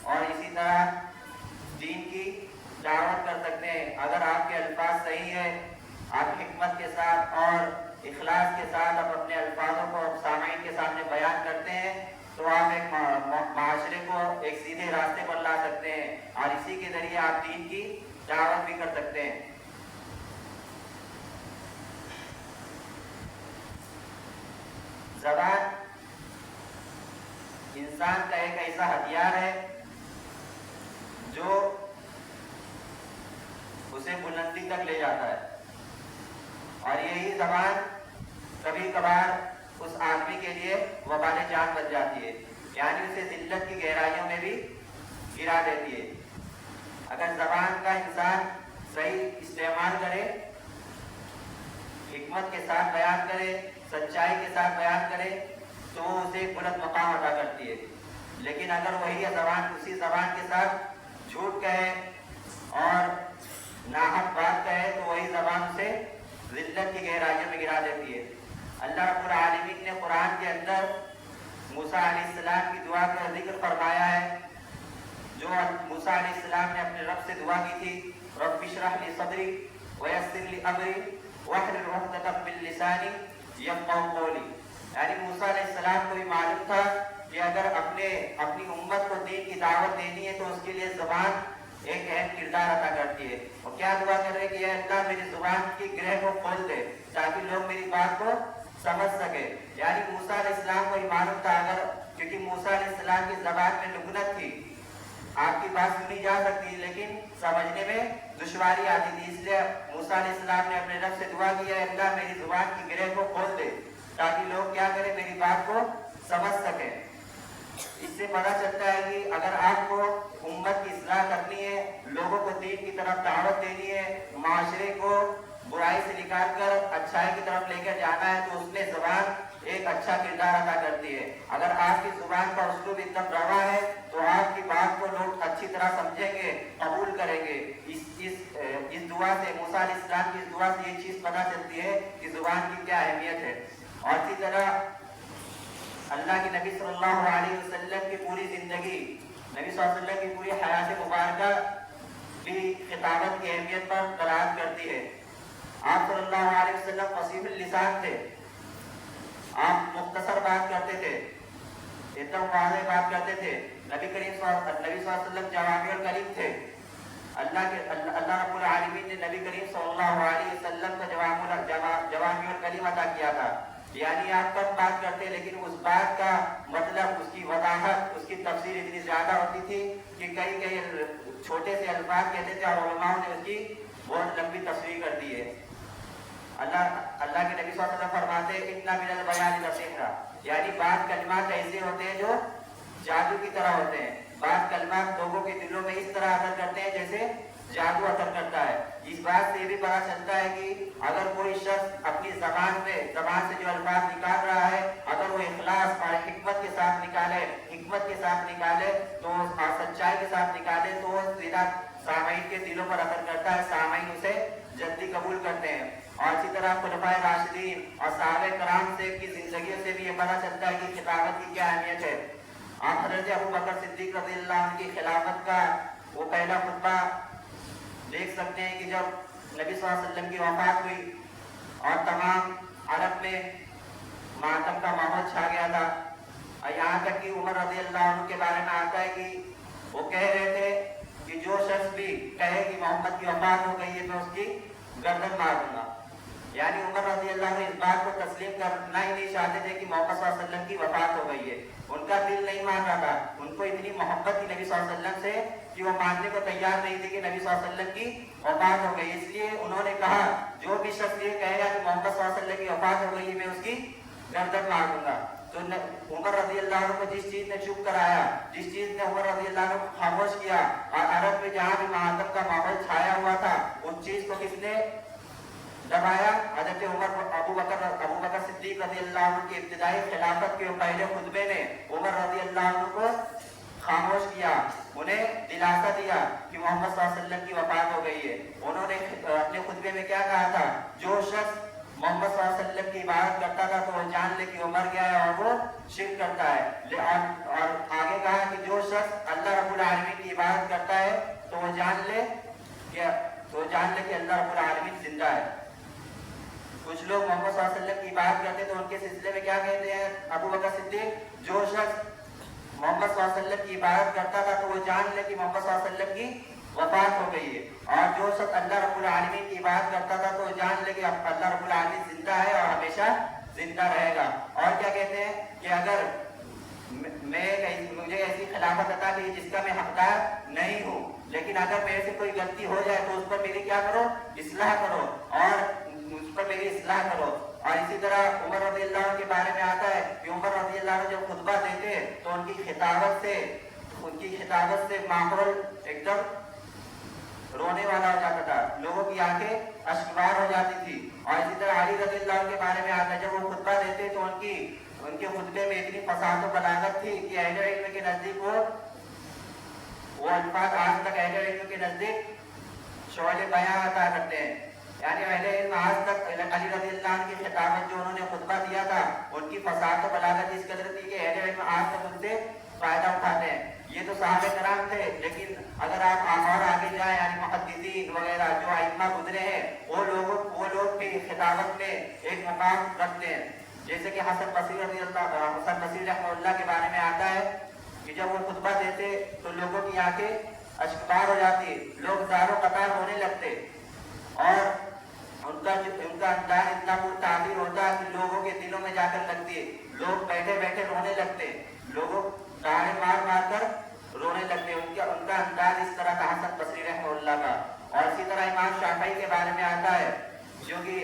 और इसी तरह दीन की दावत कर सकते हैं। अगर आपके अल्फाज सही है, आप हिकमत के साथ और इखलास के साथ आप अपने अल्फाजों को सामईन के सामने बयान करते हैं तो आप एक माशरे को एक सीधे रास्ते पर ला सकते हैं, और इसी के जरिए आप दीन की दावत भी कर सकते हैं। ज़बान इंसान का एक ऐसा हथियार है जो उसे बुलंदी तक ले जाता है, और यही ज़बान कभी कभार उस आदमी के लिए वबाल जान बन जाती है, यानी उसे जिल्लत की गहराइयों में भी गिरा देती है। अगर ज़बान का इंसान सही इस्तेमाल करे, हिकमत के साथ बयान करे, सच्चाई के साथ बयान करे, तो उसे बुलंद मकाम अता करती है। लेकिन अगर वही ज़बान उसी ज़बान के साथ झूठ कहे और नाहक बात कहे तो वही ज़बान उसे जिल्लत की गहराइयों में गिरा देती है। अल्लाह रब्बुल आलमीन ने कुरान के अंदर मूसा अलैहिस्सलाम की दुआ का जिक्र फरमाया है, जो मूसा अलैहिस्सलाम ने अपने रब से दुआ की थी, रब्बि इश्रह ली सदरी व यस्सिर ली अमरी वहलुल उक़दतम मिन लिसानी यफ़क़हू क़ौली। यानी मूसा अलैहिस्सलाम को भी मालूम था कि अगर अपनी उम्मत को दीन की दावत देनी है तो उसके लिए ज़बान एक अहम किरदार अदा करती है। और क्या दुआ कर रहे कि या अल्लाह मेरी ज़ुबान की ग्रह को खोल दे ताकि लोग मेरी बात को समझ सके। यानी मूसा अलैहिस्सलाम को ही मालूम था, अगर क्योंकि मूसा अलैहिस्सलाम की ज़बान में लुगनत थी, आपकी बात सुनी जा सकती है लेकिन समझने में दुश्वारी आती थी, इसलिए मूसा अलैहिस्सलाम ने अपने रब से दुआ किया, अल्लाह मेरी ज़ुबान की ग्रह को खोल दे ताकि लोग क्या करें, मेरी बात को समझ सके। इससे पता चलता है कि अगर आपको उम्मत की इस्लाह करनी है, लोगों को दीन की तरफ दावत देनी है, माशरे को बुराई से निकालकर अच्छाई की तरफ लेकर जाना है, तो उसमें ज़बान एक अच्छा किरदार अदा करती है। अगर आपकी ज़ुबान का उसलूब एकदम रवा है तो आपकी बात को लोग अच्छी तरह समझेंगे, कबूल करेंगे। इस दुआ से, मूसा अलैहिस्सलाम की इस दुआ से ये चीज़ पता चलती है कि ज़ुबान की क्या अहमियत है। और इसी तरह अल्लाह के नबी सल्लल्लाहु अलैहि वसल्लम की पूरी ज़िंदगी, नबी सल्लल्लाहु अलैहि वसल्लम की पूरी हयात मुबारका भी खिताबत की अहमियत पर दलालत करती है। आप सल्लल्लाहु अलैहि वसल्लम फसीह लिसान थे, आप मुख्तसर बात करते थे, एकदम वाज़ेह बात करते थे। नबी सल्लल्लाहु अलैहि वसल्लम जवामिउल कलीम थे। अल्लाह रब्बुल आलमीन ने नबी करीम सल्लल्लाहु अलैहि वसल्लम को जवामिउल कलीम अता किया था, यानी आप कम बात करते लेकिन उस बात का मतलब, उसकी वजाहत, उसकी तफसीर इतनी ज्यादा होती थी कि कई छोटे से अल्फाज कहते थे और उलमाओं ने उसकी बहुत लंबी तफसीर कर दी है। अल्लाह के नबी सल्लल्लाहु अलैहि वसल्लम फरमाते हैं इन्ना मिनल बयान लसिहरा, यानी बात कलिमात ऐसे होते हैं जो जादू की तरह होते हैं। बात कलिमात लोगों के दिलों में इस तरह असर करते हैं जैसे जादू असर करता है। इस बात से ये भी पता चलता है कि अगर कोई शख्स अपनी जबान से जो अल्फाज निकाल रहा है, अगर वो इखलास और हिकमत के साथ निकाले तो और सच्चाई के साथ निकाले तो सीधा सामईन के दिलों पर असर करता है, सामईन उसे जल्दी कबूल करते हैं। और इसी तरह खुलफाए राशिदीन और सहाबे कराम से की जिंदगी से भी ये पता चलता है कि खिलाफत की क्या अहमियत है। आप हज़रत अबू बकर सिद्दीक रज़ियल्लाहु अन्हु की खिलाफत का वो पहला खुतबा देख सकते हैं कि जब नबी सल्लल्लाहु अलैहि वसल्लम की वफात हुई और तमाम अरब में मातम का माहौल छा गया था। और यहाँ तक कि उमर रज़ियल्लाहु अन्हु के बारे में आता है कि वो कह रहे थे कि जो शख्स भी कहे कि मोहम्मद की वफात हो गई है मैं उसकी गर्दन मार दूंगा। यानी उमर रज़ियल्लाहु अन्हु इस बात को तस्लीम करना ही नहीं चाहते थे कि मोहम्मद सल्लल्लाहु अलैहि वसल्लम की वफात हो गई है। उनका दिल नहीं मान रहा था, उनको इतनी मोहब्बत थी नबी सल्लल्लाहु अलैहि वसल्लम से कि वो मानने को तैयार नहीं थे कि नबी सल्लल्लाहु अलैहि वसल्लम की वफात हो गई। इसलिए उन्होंने कहा जो भी शख्स ये कहेगा कि मोहम्मद सल्लल्लाहु अलैहि वसल्लम की वफात हो गई है मैं उसकी गर्दन मार दूंगा। तो उमर रज़ियल्लाहु अन्हु को जिस चीज ने चुप कराया, जिस चीज ने उमर रज़ियल्लाहु अन्हु को खामोश किया और अरब में जहाँ भी मातम का माहौल छाया हुआ था उस चीज को किसने दबाया? हज़रत अबू बकर सिद्दीक रज़ियल्लाहु अन्हु की इब्तिदाई खिलाफत के पहले खुतबे में उमर रज़ियल्लाहु अन्हु को खामोश किया, उन्हें दिलासा दिया कि मोहम्मद सल्लल्लाहु अलैहि वसल्लम की वफात हो गई है। उन्होंने अपने खुतबे में क्या कहा था? जो शख्स मोहम्मद सल्लल्लाहु अलैहि वसल्लम की इबादत करता था तो वो जान ले कि वो मर गया है और वो शिर्क करता है। और आगे कहा कि जो शख्स अल्लाह रब्बुल आलमीन की इबादत करता है तो वो जान ले कि अल्लाह रब्बुल आलमीन जिंदा है। कुछ लोग मोहम्मद सल्लल्लाहु अलैहि वसल्लम की इबादत करते तो उनके सिलसिले में क्या कहते हैं अबू बकर सिद्दीक? जो शख्स मोहम्मद सल्लल्लाहु अलैहि वसल्लम की इबादत करता था तो वो जान ले कि मोहम्मद सल्लल्लाहु अलैहि वसल्लम की वफात हो गई है। और जो शख्स अल्लाह रब्बुल आलमीन की इबादत करता था तो जान ले कि अल्लाह रब्बुल आलमीन जिंदा है और हमेशा जिंदा रहेगा। और क्या कहते हैं कि अगर मुझे ऐसी खिलाफत अता की जिसका मैं हकदार नहीं हूँ, लेकिन अगर मेरे से कोई गलती हो जाए तो उस पर मेरी क्या करो? इस्लाह करो और उस पर मेरी इस्लाह करो। और इसी तरह उमर रज़ियल्लाहु अन्हु के बारे में आता है कि उमर रज़ियल्लाहु अन्हु जब खुतबा देते तो उनकी खिताबत से माहौल एकदम रोने वाला हो जाता था, लोगों की आंखें अश्कबार हो जाती थी। और इसी तरह अली रज़ियल्लाहु अन्हु के बारे में आता है जब वो खुतबा देते तो उनके खुतबे में इतनी फसाद और बलागत थी कि अहले इल्म के नजदीक वो अल्फाज आज तक अहले इल्म के नजदीक शौले बयां अता करते हैं। यानी अहले इल्म आज तक अली रज़ियल्लाहु अन्हु की खिताबत जो उन्होंने खुतबा दिया था उनकी फसाद और बलागत इस कदर थी कि अहले इल्म आज तक उनसे फायदा उठाते हैं। ये तो सहाबे कराम थे, लेकिन अगर आप और आगे जाए यानी मुहद्दिसीन वगैरह जो आइम्मा गुजरे हैं वो लोग भी खिताबत में एक मुकाम रखते हैं। जैसे कि हसन बसीर रहमतुल्लाह के बारे में आता है कि जब वो खुतबा देते तो लोगों की आंखें अश्कबार हो जाती, लोग दारो कतार होने लगते और उनका अंदाज इतना मुताबिर होता कि लोगों के दिलों में जाकर लगती है। लोग बैठे बैठे रोने लगते, लोगों तारे मार मार कर रोने लगते। उनका अंदाज इस तरह था हसन बसरी रहमतुल्लाह का। और इसी तरह इमाम शाफई के बारे में आता है जो कि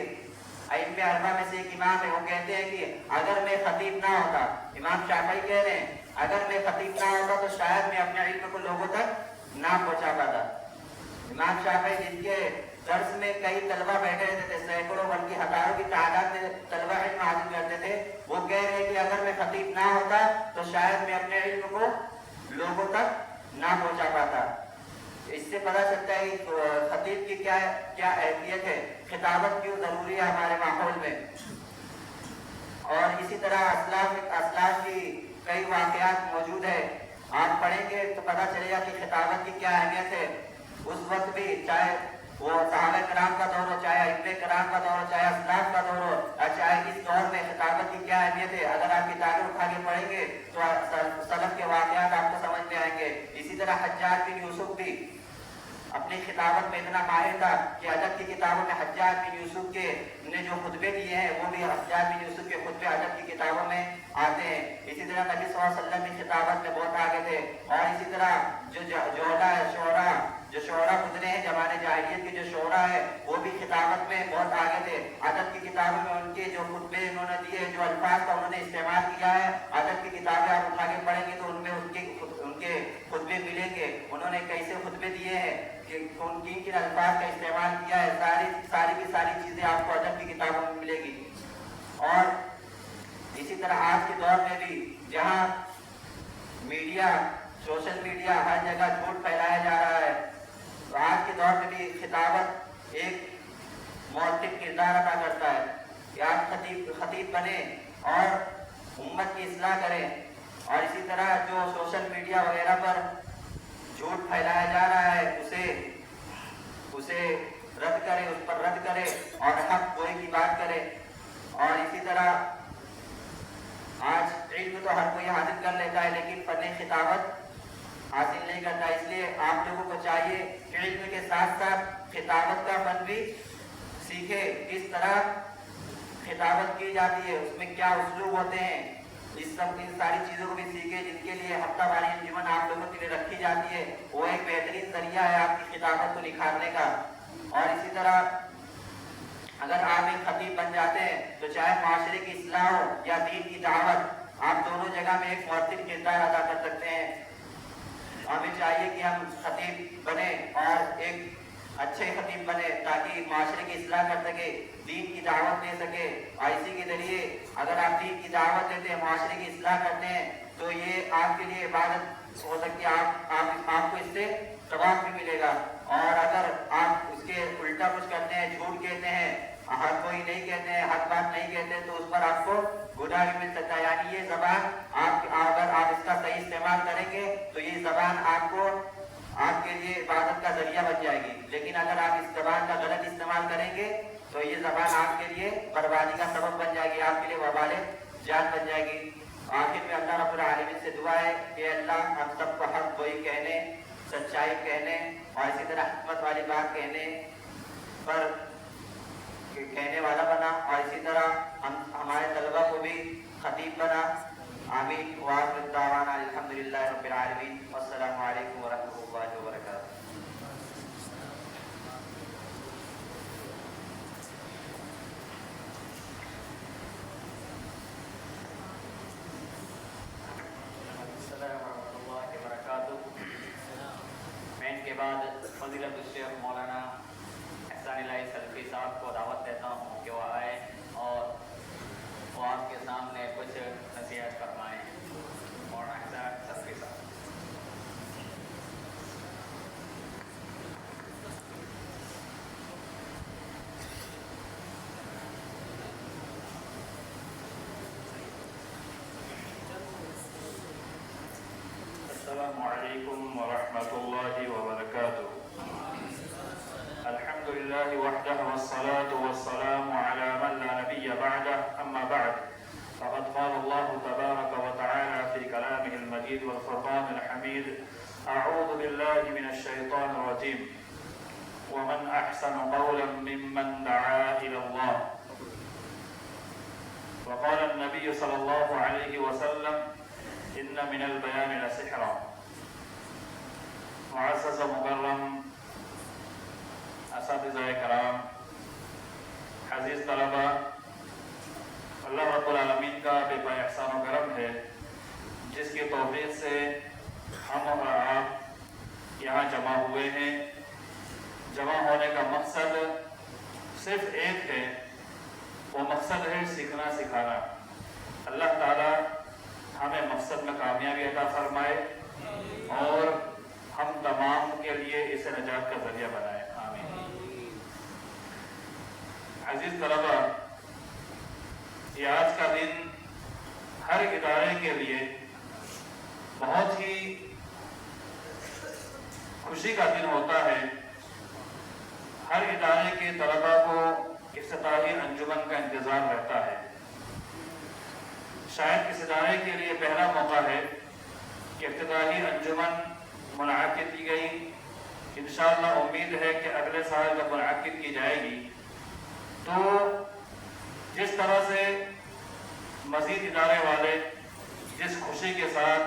अइम्मे अरबा में से एक इमाम है, वो कहते हैं कि अगर मैं खतीब ना होता, इमाम शाफई कह रहे हैं अगर मैं खतीब ना होता तो शायद मैं अपने इल्म को लोगों तक ना पहुंचा पाता। इमाम शाफई जिनके दर्स में कई तलबा बैठे रहते थे, सैकड़ों बल्कि हजारों की तादाद में तलबा इल्म हासिल करते थे, वो कह रहे हैं कि अगर मैं खतीब ना होता तो शायद मैं अपने इल्म को लोगों तक ना पहुंचा पाता। इससे पता चलता है कि खतीब की क्या अहमियत है, खिताबत क्यों जरूरी है हमारे माहौल में। और इसी तरह असलाफ की कई वाकयात मौजूद है, आप पढ़ेंगे तो पता चलेगा कि खिताबत की क्या अहमियत है। उस वक्त भी चाहे वो सहाबा कराम का दौर हो, चाहे इब्ने कराम का दौर हो, चाहे असलाफ का दौर हो, और चाहे इस दौर में खिताबत की क्या अहमियत है, अगर आप किताबें उठा के पढ़ेंगे तो सलफ के वाक़यात आपको समझ में आएंगे। इसी तरह हज्जाज बिन यूसुफ भी अपनी खिताबत में इतना माहिर था कि अदब की किताबों में हज्जाज बिन यूसुफ के ने जो खुतबे दिए हैं वो भी हज्जाज बिन यूसुफ के खुतबे अदब की किताबों में आते हैं। इसी तरह नबी सल्लल्लाहु अलैहि वसल्लम भी खिताबत में बहुत आगे थे। और इसी तरह जो शोरा गुजरे हैं जमाने जाहिलियत के जो शोरा है वो भी खिताबत में बहुत आगे थे। अदब की किताबों में उनके जो खुतबे उन्होंने दिए, जो अल्फाज का उन्होंने इस्तेमाल किया है, अदब की किताबें आप उठा के पढ़ेंगे तो उनमें उनके खुतबे मिलेंगे, उन्होंने कैसे खुतबे दिए हैं, कि किन अल्फाज का इस्तेमाल किया है, सारी चीजें आपको अदब की किताबों में मिलेगी। और इसी तरह आज के दौर में भी जहाँ मीडिया, सोशल मीडिया हर जगह झूठ फैलाया जा रहा है, तो आज के दौर में भी खिताबत एक मौलिक किरदार अदा करता है कि आप खतीब बने और उम्मत की इस्लाह करें। और इसी तरह जो सोशल मीडिया वगैरह पर झूठ फैलाया जा रहा है उसे रद्द करें, उस पर रद्द करें और हक गोई की बात करें। और इसी तरह आज इल्म तो हर कोई हासिल कर लेता है लेकिन फन खिताबत हासिल नहीं करता। इसलिए आप लोगों को चाहिए कि इल्म के साथ साथ खिताबत का फन भी सीखे, किस तरह खिताबत की जाती है, उसमें क्या उसलूब होते हैं, इन सारी चीजों को भी सीखे, जिनके लिए हफ्तावारी अंजुमन आप लोगों के लिए रखी जाती है। वो एक बेहतरीन जरिया है आपकी खिताबत को निखारने का। और इसी तरह अगर आप एक खतीब बन जाते हैं तो चाहे माशरे की इस्लाह हो या दीन की दावत, आप दोनों जगह में एक मुअत्तिल किरदार अदा कर सकते हैं। हमें चाहिए कि हम खतीब बने और एक अच्छे खतीब बने ताकि माशरे की इस्लाह कर सके, दीन की दावत दे सके। और इसी के जरिए अगर आप दीन की दावत देते हैं, माशरे की इस्लाह करते हैं तो ये आपके लिए इबादत हो सकती है, आपको इससे सवाब भी मिलेगा। और अगर आप उसके उल्टा कुछ करते हैं, झूठ कहते हैं, हर कोई नहीं कहते हैं, हर बात नहीं कहते, तो उस पर आपको गुनाह भी मिल सकता है। यानी ये जबान अगर आप इसका सही इस्तेमाल करेंगे तो ये जबान आपके लिए इबादत का जरिया बन जाएगी। लेकिन अगर आप इस जबान का गलत इस्तेमाल करेंगे तो ये जबान आपके लिए बर्बादी का सबब बन जाएगी, आपके लिए वबाले जान बन जाएगी। आखिर में अल्लाह रब्बुल आलमीन से दुआ है कि अल्लाह हम सबको हक गोई कहने, सच्चाई कहने और इसी तरह हिकमत वाली बात कहने पर कहने वाला बना, और इसी तरह हमारे तलबा को भी खतीब बना। आमीन। व आखिर दावाना अल्हम्दुलिल्लाहि रब्बिल आलमीन। वस्सलामु अलैकुम व रहमतुल्लाहि व बरकातुहू। मैं इनके बाद फजीलत शेख मौलाना एहसान इलाही सल्फी साहब को दावत देता हूँ कि वो आए और वो आपके सामने कुछ नसीहत फरमाएं। मौलाना एहसान सल्फी साहब। अस्सलामु अलैकुम व रहमतुल्लाहि व बरकातुहू। अल्हम्दुलिल्लाहि वहदहु वस्सलातु वस्सलामु अला मन ला नबिय्य बअदह, अम्मा बअद। फ़क़द क़ाल अल्लाहु तबारक व तआला फ़ी कलामिहिल मजीद वल फ़ुरक़ानिल हमीद, अऊज़ु बिल्लाहि मिनश शैतानिर रजीम, व मन अहसनु क़ौलन मिम्मन दआ इलल्लाह। व क़ाल an-नबिय्यु सल्लल्लाहु अलैहि वसल्लम, इन्ना मिनल बयान लसिहरा। मुअज़्ज़ज़ मुकर्रम असातिज़ाए कराम, अज़ीज़ तलबा, अल्लाह रब्बुल आलमीन का बेपनाह एहसान व करम है जिसकी तौफीक से हम और आप यहाँ जमा हुए हैं। जमा होने का मकसद सिर्फ एक है, वो मकसद है सीखना सिखाना। अल्लाह ताला हमें मकसद में कामयाबी अता फरमाए और हम तमाम के लिए इसे नजात का जरिया बनाए। आमीन। अजीज तलबा, ये आज का दिन हर इदारे के लिए बहुत ही खुशी का दिन होता है। हर इदारे के तलबा को इफ्तिताही अंजुमन का इंतज़ार रहता है। शायद इस इदारे के लिए पहला मौका है कि इफ्तिताही अंजुमन मुनाकिद की गई। इंशाअल्लाह उम्मीद है कि अगले साल जब मुनाकिद की जाएगी तो जिस तरह से मज़ीद इदारे वाले जिस खुशी के साथ,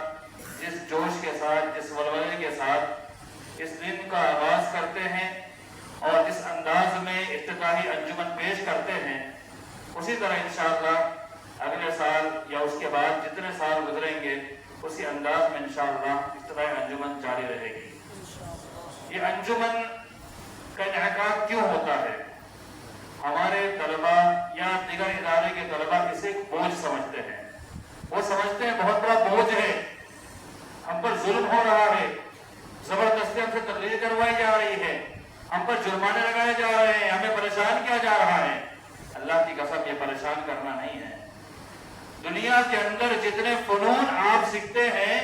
जिस जोश के साथ, जिस वलवले के साथ इस दिन का आगाज़ करते हैं और जिस अंदाज में इफ्तिताही अंजुमन पेश करते हैं, उसी तरह इंशाअल्लाह अगले साल या उसके बाद जितने साल गुजरेंगे उसी अंदाज में इंशाअल्लाह इफ्तिताही अंजुमन जारी रहेगी। ये अंजुमन का इनेकाद क्यों होता है? हमारे तलबा या दिगर इदारे के तलबा इसे बोझ समझते हैं। वो समझते हैं बहुत बड़ा बोझ है, हम पर जुल्म हो रहा है, जबरदस्ती हमसे तकलीफ करवाई जा रही है, हम पर जुर्माने लगाए जा रहे हैं, हमें परेशान किया जा रहा है। अल्लाह की कसम ये परेशान करना नहीं है। दुनिया के अंदर जितने फनून आप सीखते हैं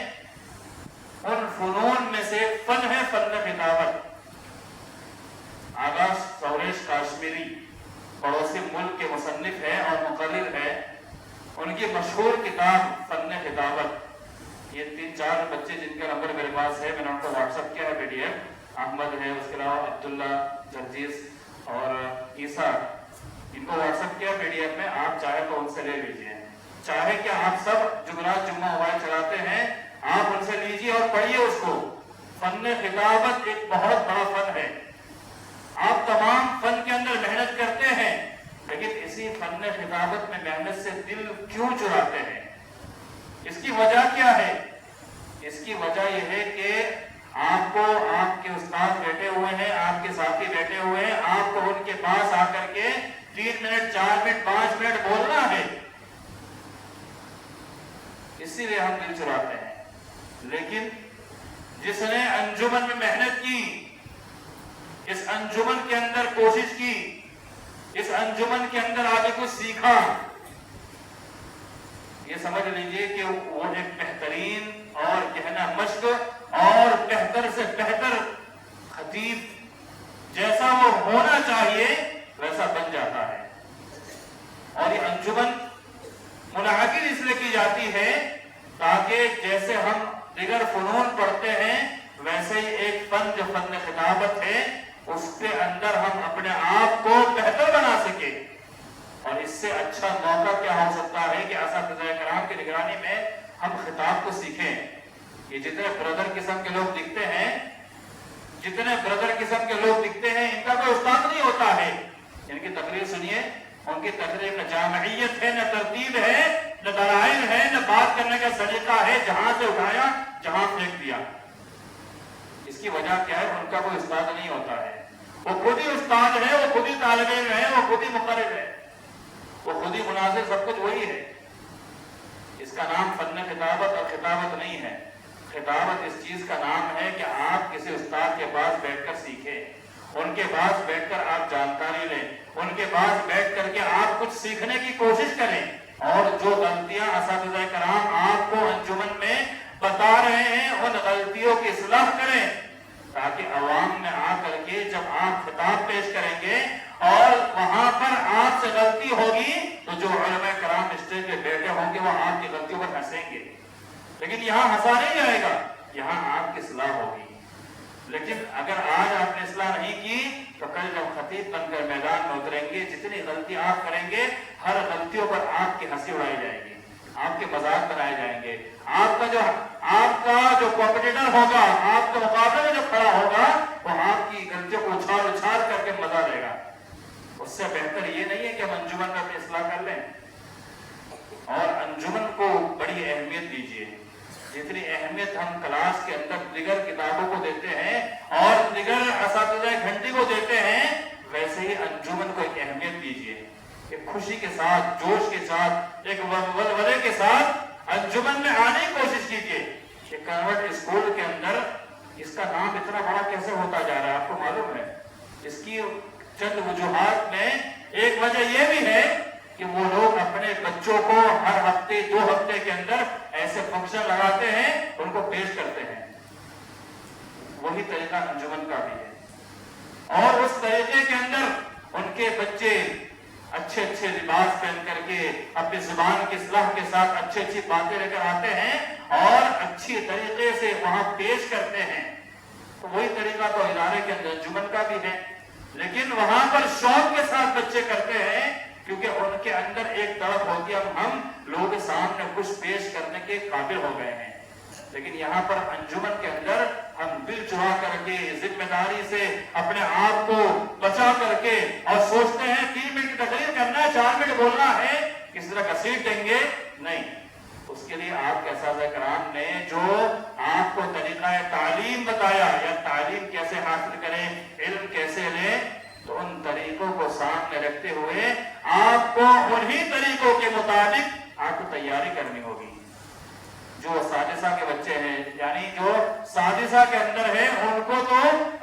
उन फनून में से फन है फन खिताबत। आगा सौरेश काश्मीरी पड़ोसी मुल्क के मुसन्निफ है और मुकर्रिर है। उनकी मशहूर किताब फन खिताबत, ये 3-4 बच्चे जिनका नंबर मेरे पास है, मैंने उनको व्हाट्सअप किया है PDF। अहमद है, उसके अलावा अब्दुल्ला, जर्जीस और ईसा, इनको व्हाट्सअप किया PDF में। आप चाहे तो उनसे ले लीजिए। चाहे कि आप सब जुमरात जुम्मा मोबाइल चलाते हैं, आप उनसे लीजिए और पढ़िए उसको। फन खिताबत एक बहुत बड़ा फन है। आप तमाम फन के अंदर मेहनत करते हैं, लेकिन इसी फन खिताबत में मेहनत से दिल क्यों चुराते हैं? इसकी वजह क्या है? इसकी वजह यह है कि आपको आपके उस्ताद बैठे हुए हैं, आपके साथी बैठे हुए हैं, आपको उनके पास आकर के 3 मिनट, 4 मिनट, 5 मिनट बोलना है, इसीलिए हम दिल चुराते हैं। लेकिन जिसने अंजुमन में मेहनत की, इस अंजुमन के अंदर कोशिश की, इस अंजुमन के अंदर आगे कुछ सीखा, ये समझ लीजिए कि वो एक बेहतरीन और गहना मश्क और बेहतर से बेहतर खतीब जैसा वो होना चाहिए वैसा बन जाता है। और ये अंजुमन मुनाकिद इसलिए की जाती है ताकि जैसे हम दिगर फनून पढ़ते हैं वैसे ही एक फन जो फन खिताबत है उसके अंदर हम अपने आप को बेहतर बना सके। और इससे अच्छा मौका क्या हो सकता है कि असातिज़ा कराम की निगरानी में हम खिताब को सीखें। ये जितने ब्रदर किस्म के लोग दिखते हैं, जितने ब्रदर किस्म के लोग दिखते हैं, इनका कोई उस्ताद नहीं होता है। इनकी तकरीर सुनिए, उनकी तकरीर न जामइयत है, न तरतीब है, न दलाइल है, न बात करने का सलीका है, जहां से उठाया जहां फेंक दिया। इसकी वजह क्या है? उनका कोई उस्ताद नहीं होता है। वो खुद ही उस्ताद है, वो खुद ही तालिब इल्म है, वो खुद ही मुक़र्रिर है, वो खुद ही मुनाज़िर, सब कुछ वही है। इसका नाम फन खिताबत और खिताबत नहीं है। खिताबत इस चीज का नाम है कि आप किसी उस्ताद के पास बैठकर सीखें, उनके पास बैठकर आप जानकारी लें, उनके पास बैठ करके आप कुछ सीखने की कोशिश करें। और जो गलतियां असातिज़ा कराम आपको अंजुमन में बता रहे हैं उन गलतियों की इस्लाह करें, ताकि अवाम में आकर के जब आप खिताब पेश करेंगे और वहां पर आपसे गलती होगी तो जो उलमा कराम स्टेज पे बैठे होंगे वो आपकी गलतियों पर हंसेंगे। लेकिन यहाँ हंसा नहीं जाएगा, यहाँ आपकी इस्लाह होगी। लेकिन अगर आज आपने इस्लाह नहीं की तो कल जब खतीब बनकर मैदान में उतरेंगे, जितनी गलती आप करेंगे हर गलतियों पर आपकी हंसी उड़ाई जाएगी, आपके मजाक बनाए जाएंगे। आपका जो कॉम्पिटिटर होगा, आपके मुकाबले में जो खड़ा होगा वो आपकी गलतियों को उछाल उछाल करके मजा देगा। उससे बेहतर ये नहीं है कि हम अंजुमन में अपनी इस्लाह कर लें। और अंजुमन को बड़ी अहमियत दीजिए। जितनी अहमियत हम क्लास के अंदर दिगर किताबों को देते हैं और दिगर असातिज़ा घंटी को देते हैं, वैसे ही अंजुमन को एक अहमियत दीजिए। एक खुशी के साथ, जोश के साथ, एक वलवले के साथ अंजुमन में आने की कोशिश कीजिए। कि कन्वर्ट स्कूल के अंदर इसका नाम इतना बड़ा कैसे होता जा रहा है, आपको मालूम है? इसकी चंद वजूहात में एक वजह यह भी है कि वो लोग अपने बच्चों को हर हफ्ते 2 हफ्ते के अंदर ऐसे फंक्शन लगाते हैं, उनको पेश करते हैं। वही तरीका अंजुमन का भी है। और उस तरीके के अंदर उनके बच्चे अच्छे अच्छे लिबास पहन करके अपनी जुबान की इस्लाह के साथ अच्छी अच्छी बातें लेकर आते हैं और अच्छी तरीके से वहां पेश करते हैं। तो वही तरीका तो इदारे के अंदर अंजुमन का भी है, लेकिन वहां पर शौक के साथ बच्चे करते हैं, क्योंकि उनके अंदर एक तरफ होती है हम लोगों के सामने कुछ पेश करने के काबिल हो गए हैं। लेकिन यहाँ पर अंजुमन के अंदर हम दिल चुरा करके जिम्मेदारी से अपने आप को बचा करके और सोचते हैं 3 मिनट की तकरीर करना है, 4 मिनट बोलना है, किसी तरह घसीट देंगे, नहीं। उसके लिए आपके असातिज़ा-ए-किराम ने जो आपको तरीका तालीम बताया या तालीम कैसे हासिल करें, इल्म कैसे लें, तो उन तरीकों को सामने रखते हुए आपको उन्हीं तरीकों के मुताबिक आपको तैयारी करनी होगी। जो साजिशा के बच्चे हैं, यानी जो साजिशा के अंदर है, उनको तो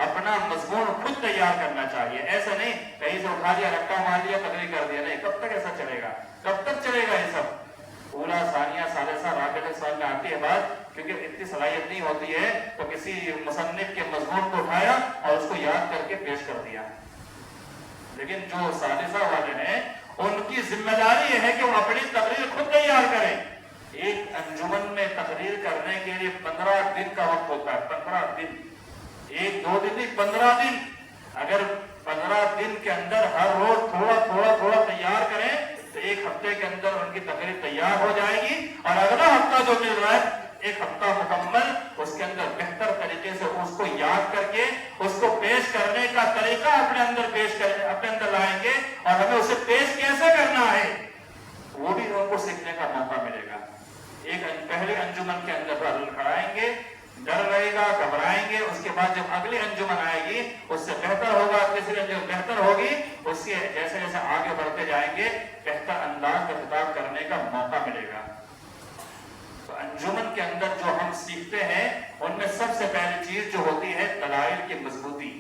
अपना मजमून खुद तैयार करना चाहिए। ऐसा नहीं कहीं से उठा दिया, रट्टा मार दिया, तकरीर कर दिया, नहीं। कब तक ऐसा चलेगा? कब तक चलेगा ये सब? पूरा सानिया सालिसा राबिता समझ में आती है बात, क्योंकि इतनी सलाहियत नहीं होती है, तो किसी मुसन्निफ के मजमून को उठाया और उसको याद करके पेश कर दिया। लेकिन जो सालिसा वाले हैं, उनकी जिम्मेदारी है कि वो अपनी तकरीर खुद तैयार करें। एक अंजुमन में तकरीर करने के लिए 15 दिन का वक्त होता है। 15 दिन, 1-2 दिन नहीं, 15 दिन। अगर 15 दिन के अंदर हर रोज थोड़ा तैयार करें तो एक हफ्ते के अंदर उनकी तकरीर तैयार हो जाएगी। और अगला हफ्ता जो मिल रहा है, एक हफ्ता मुकम्मल, उसके अंदर बेहतर तरीके से उसको याद करके उसको पेश करने का तरीका अपने अंदर पेश करें, अपने अंदर लाएंगे, और हमें उसे पेश कैसे करना है वो भी उनको सीखने का मौका मिलेगा। एक पहले अंजुमन के अंदर खड़ाएंगे, डर रहेगा, घबराएंगे, उसके बाद जब अगली अंजुमन आएगी उससे बेहतर होगा, तीसरी अंजुमन बेहतर होगी, उससे जैसे जैसे आगे बढ़ते जाएंगे बेहतर अंदाज में खिताब करने का मौका मिलेगा। तो अंजुमन के अंदर जो हम सीखते हैं, उनमें सबसे पहली चीज जो होती है दलाइल की मजबूती।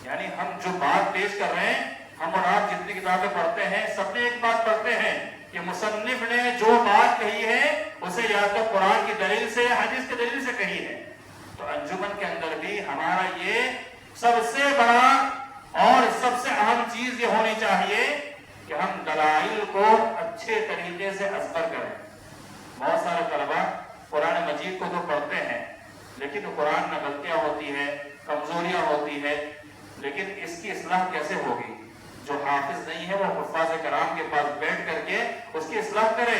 यानी हम जो बात पेश कर रहे हैं, हम और आप जितनी किताबें पढ़ते हैं, सबने एक बात पढ़ते हैं कि मुसन्निफ ने जो बात कही है उसे या तो कुरान की दलील से या हदीस की दलील से कही है। तो अंजुमन के अंदर भी हमारा ये सबसे बड़ा और सबसे अहम चीज ये होनी चाहिए कि हम दलाइल को अच्छे तरीके से असबर करें। बहुत सारे तलबा कुरान मजीद को तो पढ़ते हैं, लेकिन कुरान में गलतियां होती है, कमजोरियां होती है, लेकिन इसकी इस्लाह कैसे होगी? जो हाफिज नहीं है वो हुफ़ाज़-ए-किराम के पास बैठ करके उसकी इस्लाह करे।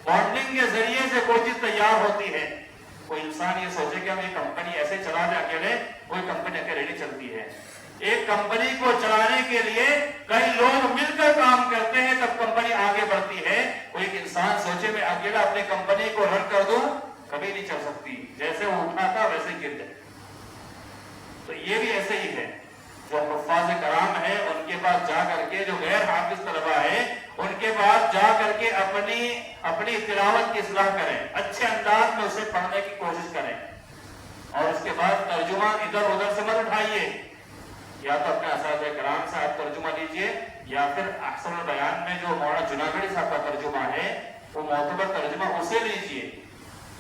बॉन्डिंग के जरिए से कोई चीज तैयार होती है। कोई इंसान ये सोचे कि हम ये कंपनी ऐसे चला दे अकेले, कोई कंपनी अकेले नहीं चलती है। एक कंपनी को चलाने के लिए कई लोग मिलकर काम करते हैं, तब कंपनी आगे बढ़ती है। कोई एक इंसान सोचे मैं अकेला अपनी कंपनी को रन कर दूं, कभी नहीं चल सकती। जैसे वो उठा था वैसे गिर जाए। तो ये भी ऐसे ही है। जो हुफ़ाज़-ए-किराम है उनके पास जा करके, जो गैर हाफिज तलबा है उनके पास जा करके अपनी तिलावत की इस्लाह करें, अच्छे अंदाज में उसे पढ़ने की कोशिश करें, और उसके बाद तर्जुमा इधर उधर से मत उठाइए। या तो अपने असातिज़ा-ए-किराम से आप तर्जुमा लीजिए, या फिर अहसन बयान में जो मौलाना जुनागढ़ी साहब का तर्जुमा है वो मोतबर तर्जुमा उसे लीजिए,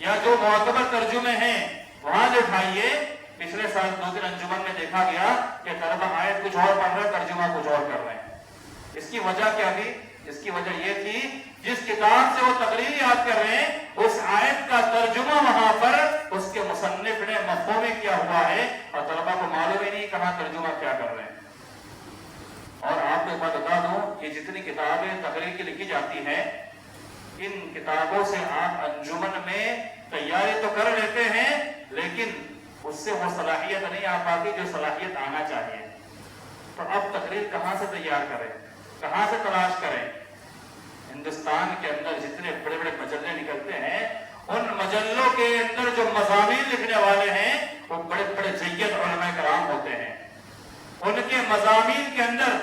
या जो मोतबर तर्जुमे हैं वहां से उठाइए। पिछले साल 2-3 अंजुमन में देखा गया कि तलबा आयत कुछ और पढ़ रहे, तर्जुमा कुछ और कर रहे हैं। इसकी वजह क्या थी? इसकी वजह यह थी जिस किताब से वो तकरीर याद कर रहे हैं उस आयत का तर्जुमा वहां पर उसके मुसन्निफ ने मफ़हूम में किया हुआ है, और तलबा को मालूम ही नहीं कहां तर्जुमा क्या कर रहे हैं। और आपको एक बात बता दूं, ये जितनी किताबें तकरीर की लिखी जाती हैं, इन किताबों से आप अंजुमन में तैयारी तो कर लेते हैं, लेकिन उससे वो सलाहियत नहीं आ पाती जो सलाहियत आना चाहिए। तो अब तकरीर कहां से तैयार करें, कहां से तलाश करें? हिंदुस्तान के अंदर जितने बड़े बड़े मजल्ले निकलते हैं, उन मजल्लों के अंदर जो मज़ामीन लिखने वाले हैं वो बड़े बड़े जय्यद उलमा-ए-किराम होते हैं। उनके मज़ामीन के अंदर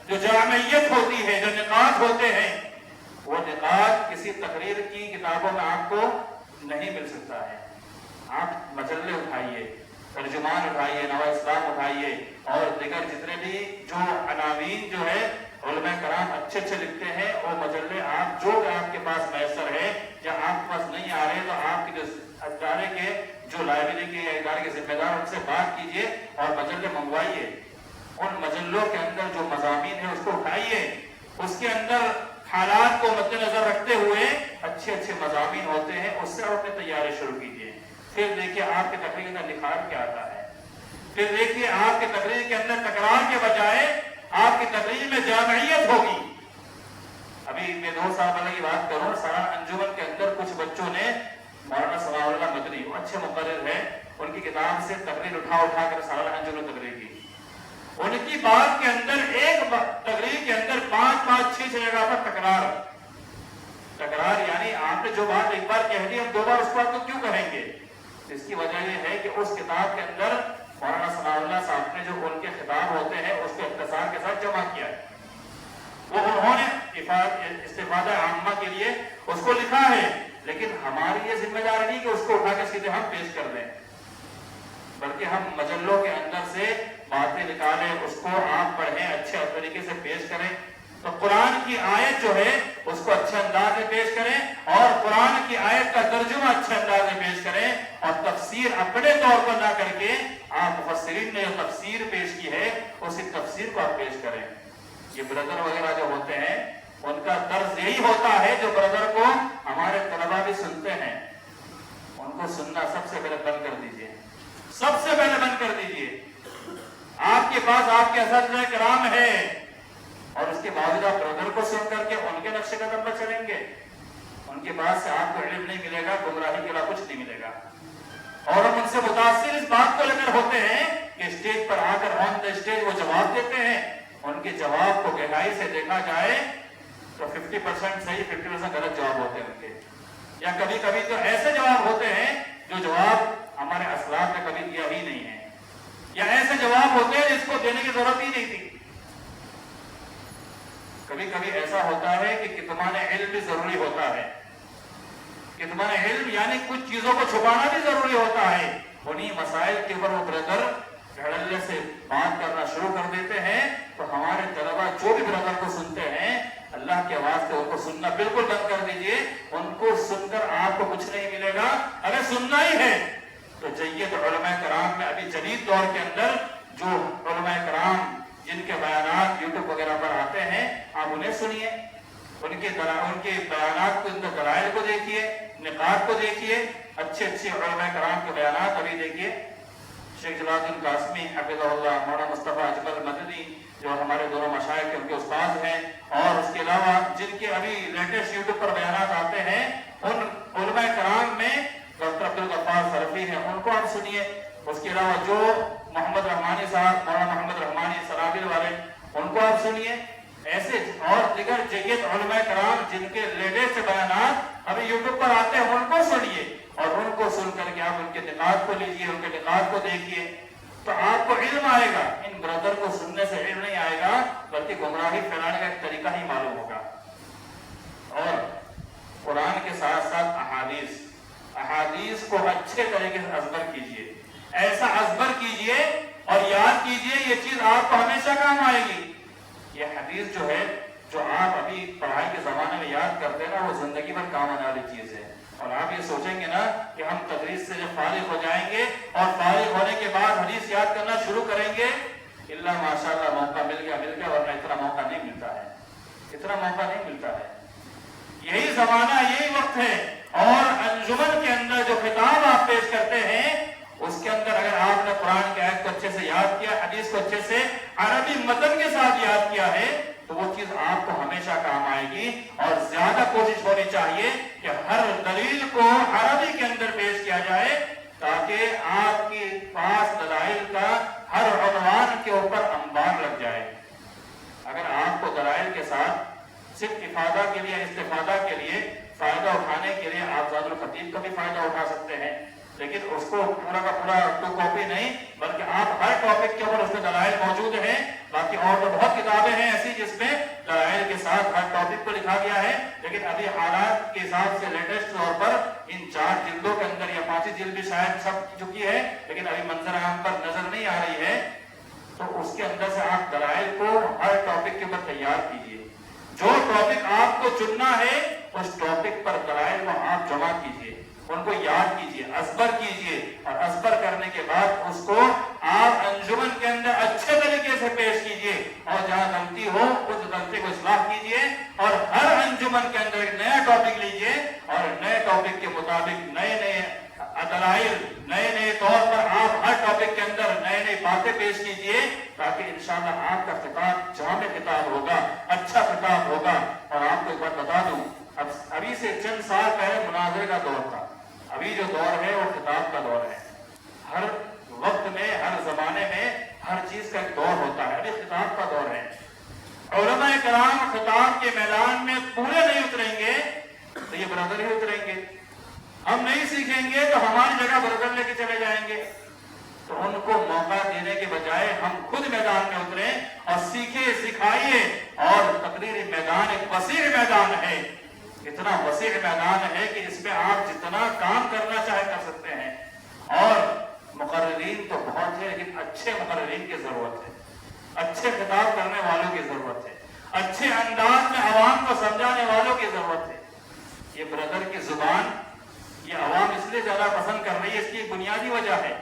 जो जामियत होती है, जो निकात होते हैं, वो निकात किसी तकरीर की किताबों में आपको नहीं मिल सकता है। आप मजल्ले उठाइए, तर्जुमान उठाइए, नवा इस्लाम उठाइए, और दिगर जितने भी जो अनावीन जो है उलमा-ए-किराम अच्छे अच्छे लिखते हैं, वो मजल्ले आप जो आपके पास मैसर है, या आपके पास नहीं आ रहे तो आपके जो अदारे के जो लाइब्रेरी के या इदारे के जिम्मेदार उनसे बात कीजिए और मजल्ले मंगवाइए। उन मजल्लों के अंदर जो मज़ामीन है उसको उठाइए, उसके अंदर हालात को मद्देनजर रखते हुए अच्छे अच्छे मज़ामीन होते हैं, उससे आप अपनी तैयारी शुरू कीजिए। फिर देखिए आपके तकरीर का निखार क्या आता है। फिर देखिए आपके तकरीर के अंदर तकरार के बजाय आपकी तकरीर में जामियत होगी। अभी मैं 2 साल पहले की बात करूं, सारा अंजुमन के अंदर कुछ बच्चों ने मौलाना सनाउल्लाह मदनी, वो अच्छे मुकर्रिर है, उनकी किताब से तकरीर उठा कर सारा अंजुमन तकरीर की। उनकी बात के अंदर एक तकरीर के अंदर 5-5-6 जगह पर तकरार, यानी आपने जो बात एक बार कह दी हम 2 बार उस बात को क्यों कहेंगे। इसकी वजह यह है कि उस किताब के अंदर मौलाना सनाउल्लाह साहब ने जो उनके खिताब होते हैं उसको इख्तिसार के साथ जमा किया है। वो उन्होंने इस्तिफादा आम्मा के लिए उसको लिखा है, लेकिन हमारी ये जिम्मेदारी नहीं कि उसको उठा के सीधे हम पेश कर दें, बल्कि हम मजल्लों के अंदर से बातें निकालें, उसको आप पढ़ें, अच्छे तरीके से पेश करें। तो कुरान की आयत जो है उसको अच्छे अंदाज में पेश करें और कुरान की आयत का तर्जुमा अच्छे अंदाज में पेश करें और तफसीर अपने तौर पर ना करके आप मुफस्सिरीन ने जो तफसीर पेश की है उसी तफसीर को आप पेश करें। ये ब्रदर वगैरह जो होते हैं उनका तर्ज यही होता है, जो ब्रदर को हमारे तलबा भी सुनते हैं उनको सुनना सबसे पहले बंद कर दीजिए, सबसे पहले बंद कर दीजिए। आपके पास आपके असद कराम है और उसके बावजूद आप ब्रदर को सुन करके उनके नक्शे कदम पर चलेंगे, उनके पास से आपको इल्म नहीं मिलेगा, गुमराही के अलावा कुछ नहीं मिलेगा। और हम उनसे मुतासिर इस बात को लेकर होते हैं कि स्टेज पर आकर ऑन द स्टेज वो जवाब देते हैं, उनके जवाब को गहराई से देखा जाए तो 50% सही 50% गलत जवाब होते हैं उनके, या कभी कभी तो ऐसे जवाब होते हैं जो जवाब हमारे असलाफ ने कभी दिया ही नहीं है, या ऐसे जवाब होते हैं जिसको देने की जरूरत ही नहीं थी। कभी कभी ऐसा होता है कि कितमान इल्म भी जरूरी होता है, कितमान इल्म यानी कुछ चीजों को छुपाना भी जरूरी होता है। उन्हीं मसाइल के ऊपर वो ब्रदर धड़ल्ले से बात करना शुरू कर देते हैं, तो हमारे तलबा जो भी ब्रदर को सुनते हैं अल्लाह के आवाज से उनको सुनना बिल्कुल बंद कर दीजिए। उनको सुनकर आपको कुछ नहीं मिलेगा। अगर सुनना ही है तो जय्यद उलमा कराम में अभी जदीद दौर के अंदर जो उलमा कराम जिनके बयानात यूट्यूब वगैरह पर आते हैं आप उन्हें सुनिए, उनके बयानात के अंदर दलाइल को देखिए, निकात को देखिए, अच्छे अच्छे उलमा कराम के बयानात अभी देखिए। शेख जलालुद्दीन कासमी हफिज़हुल्लाह, मौलाना मुस्तफा अजमल मदनी जो हमारे दोनों मशाइख के उनके उस्ताद हैं, और उसके अलावा जिनके अभी लेटेस्ट यूट्यूब पर बयानात आते हैं उन उलमा कराम में डॉक्टर अब्दुल गफ्फार सरफी हैं, उनको आप सुनिए। उसके अलावा जो मोहम्मद रहमानी साहब, मौलाना मोहम्मद रहमानी सराबिल वाले, उनको आप सुनिए। ऐसे और दिगर जय्यद उलमा कराम जिनके लेटेस्ट बयानात अभी यूट्यूब पर आते हैं उनको सुनिए, और उनको सुन करके आप उनके निकात को लीजिए, उनके निकात को देखिए, तो आपको इल्म आएगा। इन ब्रदर को सुनने से इल्म नहीं आएगा, बल्कि गुमराही फैलाने का एक तरीका ही मालूम होगा। और कुरान के साथ साथ अहादीस को अच्छे तरीके से अज़बर कीजिए, ऐसा अज़बर कीजिए और याद कीजिए, ये चीज आपको हमेशा काम आएगी। ये हदीस जो है, जो आप अभी पढ़ाई के जमाने में याद करते हैं ना, वो जिंदगी भर काम आने वाली चीज है। और आप ये सोचेंगे ना कि हम तदरीस से जब फारिग हो जाएंगे और फारिग होने के बाद हदीस याद करना शुरू करेंगे, इल्ला माशाअल्लाह मौका मिल गया, वरना इतना मौका नहीं मिलता है, इतना मौका नहीं मिलता है। यही जमाना, यही वक्त है। और अंजुमन के अंदर जो खिताब आप पेश करते हैं उसके अंदर अगर आपने कुरान की आयत को अच्छे से याद किया, हदीस को अच्छे से अरबी मतन के साथ याद किया है, तो वो चीज आपको हमेशा काम आएगी। और ज्यादा कोशिश होनी चाहिए कि हर दलील को अरबी के अंदर पेश किया जाए, ताकि आपके पास दलाइल का हर उन्वान के ऊपर अंबार लग जाए। अगर आपको दलाइल के साथ सिर्फ इफादा के लिए, इस्तिफादा के लिए, फायदा उठाने के लिए आप ज़ादुल खतीब का भी फायदा उठा सकते हैं, लेकिन उसको पूरा का पूरा टू कॉपी नहीं, बल्कि आप हर टॉपिक के ऊपर उसमें दलाइल मौजूद हैं। बाकी और तो बहुत किताबें हैं ऐसी जिसमें दलाइल के साथ हर टॉपिक को लिखा गया है, लेकिन अभी हालात के हिसाब से लेटेस्ट तौर पर इन 4 जिल्दों के अंदर या 5 जिल्द भी शायद छप चुकी है, लेकिन अभी मंजर आम पर नजर नहीं आ रही है। तो उसके अंदर से आप दलाइल को हर टॉपिक के ऊपर तैयार कीजिए। जो टॉपिक आपको चुनना है उस टॉपिक पर दलाइल को आप जमा कीजिए, ان کو یاد کیجئے، ازبر کیجئے، اور ازبر کرنے کے بعد اس کو آپ انجمن کے اندر اچھے طریقے سے پیش کیجئے، اور جہاں غلطی ہو اس غلطی کو اصلاح کیجئے، اور ہر انجمن کے اندر ایک نیا ٹاپک لیجئے اور نئے ٹاپک کے مطابق نئے دلائل، نئے طور پر آپ ہر ٹاپک کے اندر نئے باتیں پیش کیجئے، تاکہ انشاءاللہ آپ کا خطاب جامع خطاب ہوگا، اچھا خطاب ہوگا۔ اور آپ کو ایک بات بتا دوں، ابھی سے چند سال پہلے مناظرے کا دور تھا، ابھی جو دور ہے وہ خطاب کا دور ہے۔ ہر وقت میں، ہر زمانے میں ہر چیز کا ایک دور ہوتا ہے، ابھی خطاب کا دور ہے۔ علماء کرام خطاب کے میدان میں پورے نہیں اتریں گے تو یہ برادر ہی اتریں گے، ہم نہیں سیکھیں گے تو ہماری جگہ برادر لے کے چلے جائیں گے۔ تو ان کو موقع دینے کے بجائے ہم خود میدان میں اتریں اور سیکھیں، سکھائیے۔ اور تقریری میدان ایک وسیع میدان ہے، اتنا وسیع میدان ہے کہ اس میں آپ جتنا کام کرنا چاہے کر سکتے ہیں۔ اور مقررین تو بہت ہے، لیکن اچھے مقررین کی ضرورت ہے، اچھے خطاب کرنے والوں کی ضرورت ہے، اچھے انداز میں عوام کو سمجھانے والوں کی ضرورت ہے۔ یہ برادر کی زبان یہ عوام اس لیے زیادہ پسند کر رہی ہے، اس کی بنیادی وجہ ہے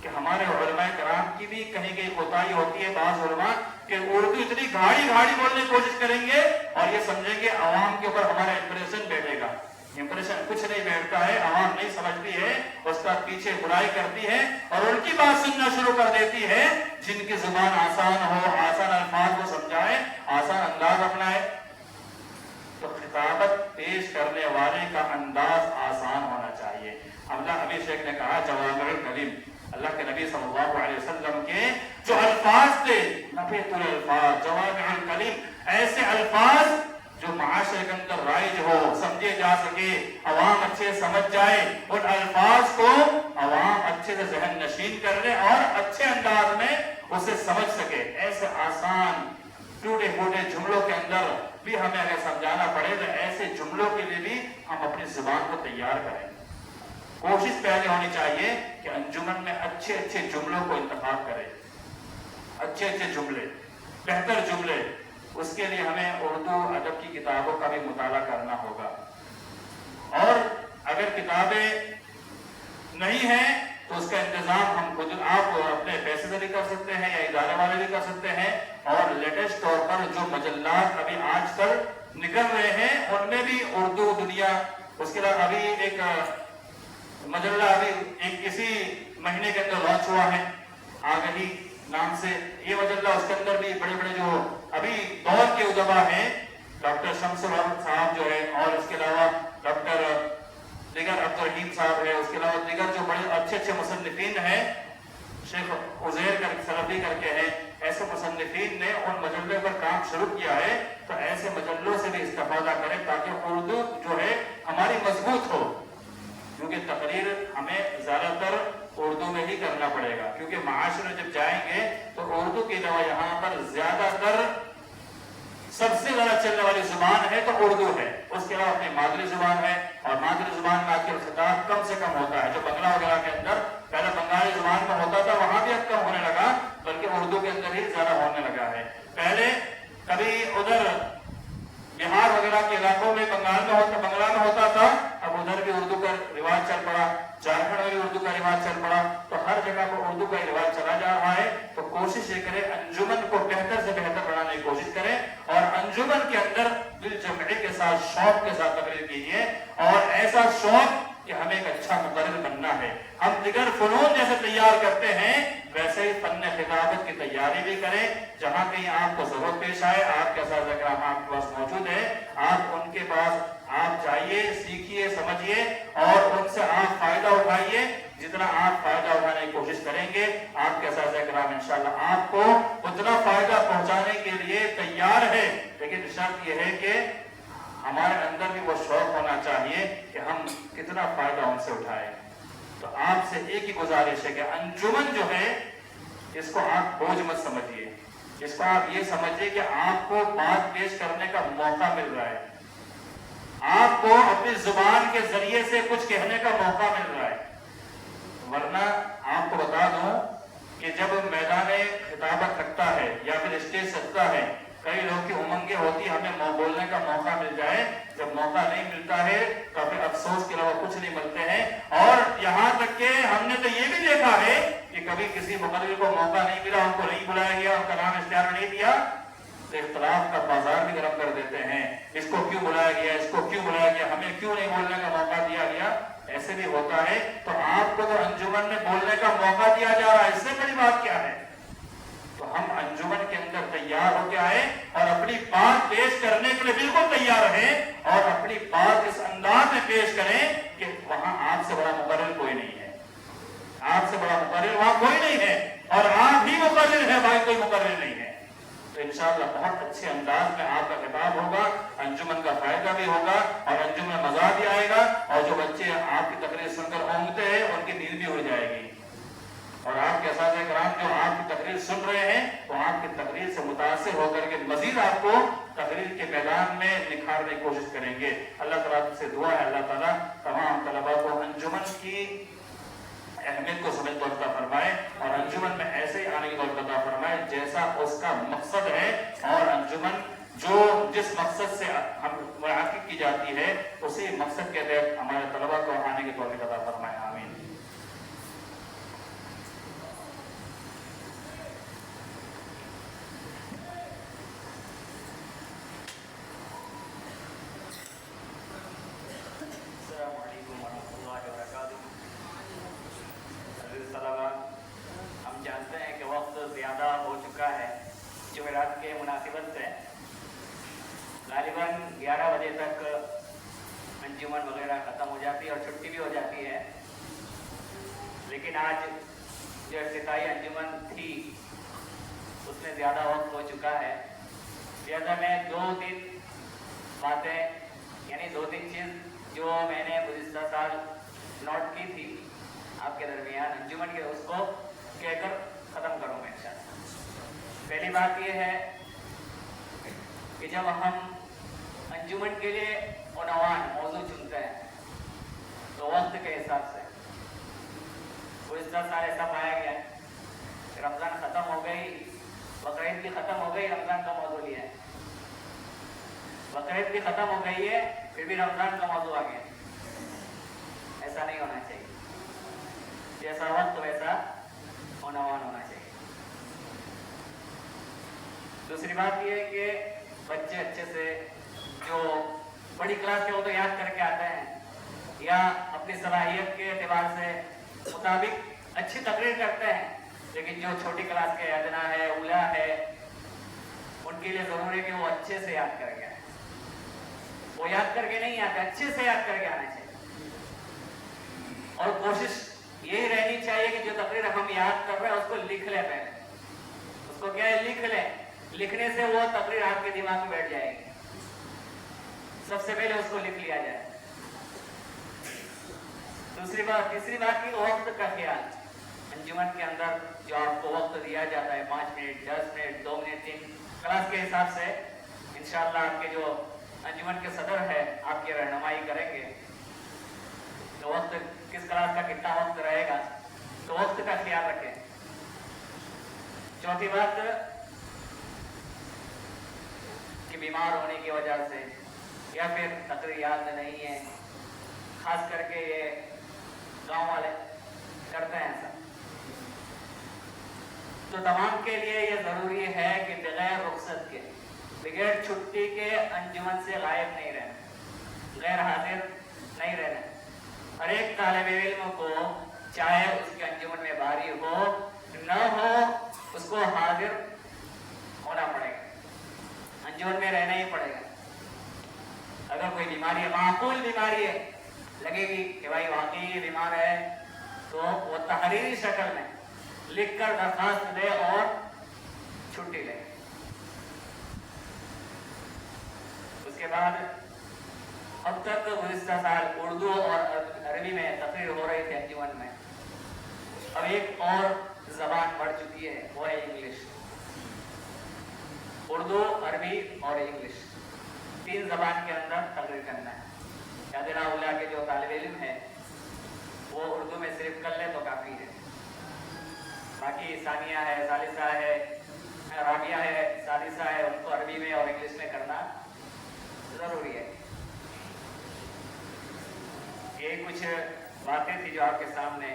کہ ہمارے علماء کرام کی بھی کہیں کہیں کوتاہی ہوتی ہے، بعض علماء کہ اردو اتنی گھاڑی بولنے کی کوشش کریں گے اور یہ سمجھیں گے عوام کے اوپر ہمارا امپریشن بیٹھے گا۔ امپریشن کچھ نہیں بیٹھتا ہے، عوام نہیں سمجھتی ہے، اس کا پیچھے برائی کرتی ہے اور ان کی بات سننا شروع کر دیتی ہے جن کی زبان آسان ہو، آسان الفاظ کو سمجھائے، آسان انداز اپنائے۔ تو خطابت پیش کرنے والے کا انداز آسان ہونا چاہیے۔ اللہ حبیب شیخ نے کہا جوامع الکلم، اللہ کے نبی صلی اللہ علیہ وسلم کے جو الفاظ تھے، نبیت الالفاظ، جوامع الکلم، ایسے الفاظ جو معاشرے کے اندر رائج ہو، سمجھے جا سکے، عوام اچھے سمجھ جائے، ان الفاظ کو عوام اچھے سے ذہن نشین کر لے اور اچھے انداز میں اسے سمجھ سکے۔ ایسے آسان ٹوٹے پھوٹے جملوں کے اندر بھی ہمیں اگر سمجھانا پڑے تو ایسے جملوں کے لیے بھی ہم اپنی زبان کو تیار کریں۔ کوشش پہلے ہونی چاہیے کہ انجمن میں اچھے جملوں کو انتخاب کریں، اچھے جملے، بہتر جملے۔ اس کے لیے ہمیں اردو ادب کی کتابوں کا بھی مطالعہ کرنا ہوگا، اور اگر کتابیں نہیں ہیں تو اس کا انتظام ہم خود آپ اپنے پیسے سے بھی کر سکتے ہیں یا ادارے والے بھی کر سکتے ہیں۔ اور لیٹسٹ طور پر جو مجلات ابھی آج کل نکل رہے ہیں ان میں بھی اردو دنیا، اس کے علاوہ ابھی ایک مجلہ ابھی کسی مہینے کے اندر لانچ ہوا ہے، آگہی نام سے، یہ مجلہ، اس کے اندر بھی بڑے جو ابھی دور کے ادبا ہیں، ڈاکٹر شمس الحق صاحب جو ہے، اور اس کے علاوہ ڈاکٹر دیگر عبدالرحیم صاحب ہے، اس کے علاوہ دیگر جو بڑے اچھے مصنفین ہیں، شیخ عزیر سلفی کر کے ہیں، ایسے مصنفین نے ان مجلے پر کام شروع کیا ہے۔ تو ایسے مجلوں سے بھی استفادہ کریں تاکہ اردو جو ہے ہماری مضبوط ہو، کیونکہ تقریر ہمیں زیادہ تر اردو میں ہی کرنا پڑے گا، کیونکہ معاشرے میں جب جائیں گے تو اردو کے علاوہ یہاں پر زیادہ تر سب سے زیادہ چلنے والی زبان ہے تو اردو ہے، اس کے علاوہ اپنی مادری زبان ہے، اور مادری زبان میں آج کل خطاب کم سے کم ہوتا ہے۔ جو بنگلہ وغیرہ کے اندر پہلے بنگالی زبان میں ہوتا تھا وہاں بھی اب کم ہونے لگا، بلکہ اردو کے اندر ہی زیادہ ہونے لگا ہے۔ پہلے کبھی ادھر بہار وغیرہ کے علاقوں میں بنگلہ میں ہوتا تھا، اب ادھر بھی اردو کا رواج چل پڑا، جھارکھنڈ میں بھی اردو کا رواج چل پڑا، تو ہر جگہ پر اردو کا رواج چلا جا رہا ہے۔ تو کوشش یہ کرے انجمن کو بہتر سے بہتر بنانے کی کوشش کریں، اور انجمن کے اندر دل جمعی کے ساتھ، شوق کے ساتھ تقریر کیجیے، اور ایسا شوق کہ ہمیں ایک اچھا مقرر بننا ہے۔ ہم دیگر فنون جیسے تیار کرتے ہیں ویسے ہی فن خطابت کی تیاری بھی کریں، جہاں کہیں آپ کو ضرورت پیش آئے، آپ کے اساتذہ کرام آپ کے پاس موجود ہیں، آپ ان کے پاس آپ جائیے، سیکھیے، سمجھیے، اور ان سے آپ فائدہ اٹھائیے۔ جتنا آپ فائدہ اٹھانے کی کوشش کریں گے آپ کے اساتذہ کرام انشاءاللہ آپ کو اتنا فائدہ پہنچانے کے لیے تیار ہے، لیکن شرط یہ ہے کہ ہمارے اندر بھی وہ شوق ہونا چاہیے کہ ہم کتنا فائدہ ان سے اٹھائیں۔ تو آپ سے ایک ہی گزارش ہے کہ انجمن جو ہے اس کو آپ بوجھ مت سمجھیے، اس کو آپ یہ سمجھیے کہ آپ کو بات پیش کرنے کا موقع مل رہا ہے، آپ کو اپنی زبان کے ذریعے سے کچھ کہنے کا موقع مل رہا ہے۔ ورنہ آپ کو بتا دوں کہ جب میدان خطابت لگتا ہے یا پھر اسٹیج سجتا ہے، کئی لوگ کی امنگیں इसलिए होती है हमें बोलने का मौका मिल जाए। जब मौका नहीं मिलता है तो फिर अफसोस के अलावा कुछ नहीं मिलते हैं। और यहाँ तक के हमने तो ये भी देखा है कि कभी किसी मुकर्रिर को मौका नहीं मिला, उनको नहीं बुलाया गया, उनका नाम इश्तिहार नहीं दिया, तो इख्तिलाफ का बाजार भी गर्म कर देते हैं। इसको क्यों बुलाया गया, इसको क्यों बुलाया गया, हमें क्यों नहीं बोलने का मौका दिया गया, ऐसे भी होता है। तो आपको तो अंजुमन में बोलने का मौका दिया जा रहा है, इससे बड़ी बात क्या है। तो हम अंजुमन के अंदर तैयार हो के आए और अपनी बात पेश करने के लिए बिल्कुल तैयार रहें और अपनी बात इस अंदाज में पेश करें कि वहां आपसे बड़ा मुकर्रिर कोई नहीं है, आपसे बड़ा मुकर्रिर वहां कोई नहीं है और आप ही मुकर्रिर है भाई, कोई मुकर्रिर नहीं है। तो इंशाअल्लाह बहुत अच्छे अंदाज में आपका खिताब होगा, अंजुमन का फायदा भी होगा और अंजुमन में मजा भी आएगा। और जो बच्चे आपकी तकरीर सुनकर ऊँगते हैं उनकी नींद भी उड़ जाएगी। और आपके असातिज़ा किराम जो आपकी तकरीर सुन रहे हैं वो आपकी तकरीर से मुतासिर होकर के मजीद आपको तकरीर के मैदान में निखारने की कोशिश करेंगे। अल्लाह ताला से दुआ है अल्लाह ताला तमाम तलबा को अंजुमन की अहमियत को समझ अता फरमाए और अंजुमन में ऐसे ही आने की तौफीक अता फरमाए जैसा उसका मकसद है। और अंजुमन जो जिस मकसद से हम मुनाकिद की जाती है उसी मकसद के तहत हमारे तलबा को आने की तौफीक अता फरमाए। आमीन। हम जानते हैं कि वक्त ज़्यादा हो चुका है जुमेरात के मुनासिबत से गालिबन 11 बजे तक अंजुमन वगैरह ख़त्म हो जाती है और छुट्टी भी हो जाती है। लेकिन आज जो इफ्तिताई अंजुमन थी उसमें ज़्यादा वक्त हो चुका है, लिहाजा मैं 2-3 बातें यानी 2-3 चीज़ जो मैंने गुज़िश्ता साल नोट की थी आपके दरमियान अंजुमन के उसको कहकर ख़त्म करूँगा इंशाअल्लाह। पहली बात यह है कि जब हम अंजुमन के लिए उन्वान मौजू चुनते हैं तो वक्त के हिसाब से गुज़िश्ता साल ऐसा पाया गया कि रमज़ान ख़त्म हो गई, बकरीद भी ख़त्म हो गई, रमज़ान का मौजू लिया है, बकरीद भी ख़त्म हो गई है फिर भी रमज़ान का मौजू आ गया। ऐसा नहीं होना चाहिए, जैसा वक्त वैसा उन्वान होना चाहिए। दूसरी बात यह है कि बच्चे अच्छे से जो बड़ी क्लास के वो तो याद करके आते हैं या अपनी सलाहियत के एतबार से मुताबिक अच्छी तकरीर करते हैं, लेकिन जो छोटी क्लास के अदना है, उला है, उनके लिए ज़रूरी है कि वो अच्छे से याद करके आए। वो याद करके नहीं आते, अच्छे से याद करके आना चाहिए। और कोशिश यही रहनी चाहिए कि जो तकरीर हम याद कर रहे हैं उसको लिख ले पहले, उसको क्या है लिख ले, लिखने से वो तकरीर आपके दिमाग में बैठ जाएगी। सबसे पहले उसको लिख लिया जाए। तीसरी बात की वक्त का ख्याल। अंजुमन के अंदर जो आपको वक्त दिया जाता है 5 मिनट, 10 मिनट, 2 मिनट, 3 क्लास के हिसाब से इंशाअल्लाह आपके जो अंजुमन के सदर है आपकी रहनुमाई करेंगे तो वक्त किस क्लास का कितना वक्त रहेगा, तो वक्त का ख्याल रखें। चौथी बात कि बीमार होने की वजह से या फिर तकरीर याद नहीं है, खास करके ये गांव वाले करते हैं ऐसा, तो तमाम के लिए ये जरूरी है कि बगैर रुखसत के, बगैर छुट्टी के अंजुमन से गायब नहीं रहना, गैर हाजिर नहीं रहना। हर एक तालिब इल्म को चाहे उसके अंजुमन में बारी हो न हो उसको हाजिर होना पड़ेगा, अंजुमन में रहना ही पड़ेगा। अगर कोई बीमारी है, माकूल बीमारी है, लगेगी कि भाई वाकई ये बीमार है, तो वो तहरीरी शक्ल में लिखकर दरखास्त दे और छुट्टी ले। उसके बाद अब तक गुज़िश्ता साल उर्दू और अरबी में तकरीर हो रही थी अंजुमन में, अब एक और जबान बढ़ चुकी है, वो है इंग्लिश। उर्दू, अरबी और इंग्लिश 3 जबान के अंदर तकरीर करना है। यादना उला के जो तालिब इल्म है वो उर्दू में सिर्फ कर ले तो काफ़ी है, सानिया है, सालिसा है, राबिया है, सालिसा है, उनको अरबी में और इंग्लिश में करना कुछ बातें थी जो आपके सामने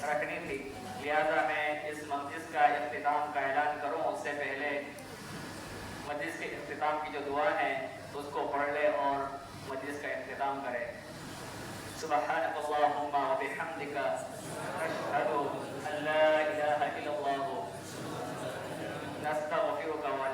रखनी थी, लिहाजा मैं इस मजलिस का इख्तिताम का ऐलान करूं उससे पहले मजलिस के इख्तिताम की जो दुआ है उसको पढ़ ले और मजलिस का इख्तिताम करें। सुब्हानक अल्लाहुम्मा व बिहम्दिका अशहदु अन ला इलाहा इल्लल्लाह नस्तगफिरुका व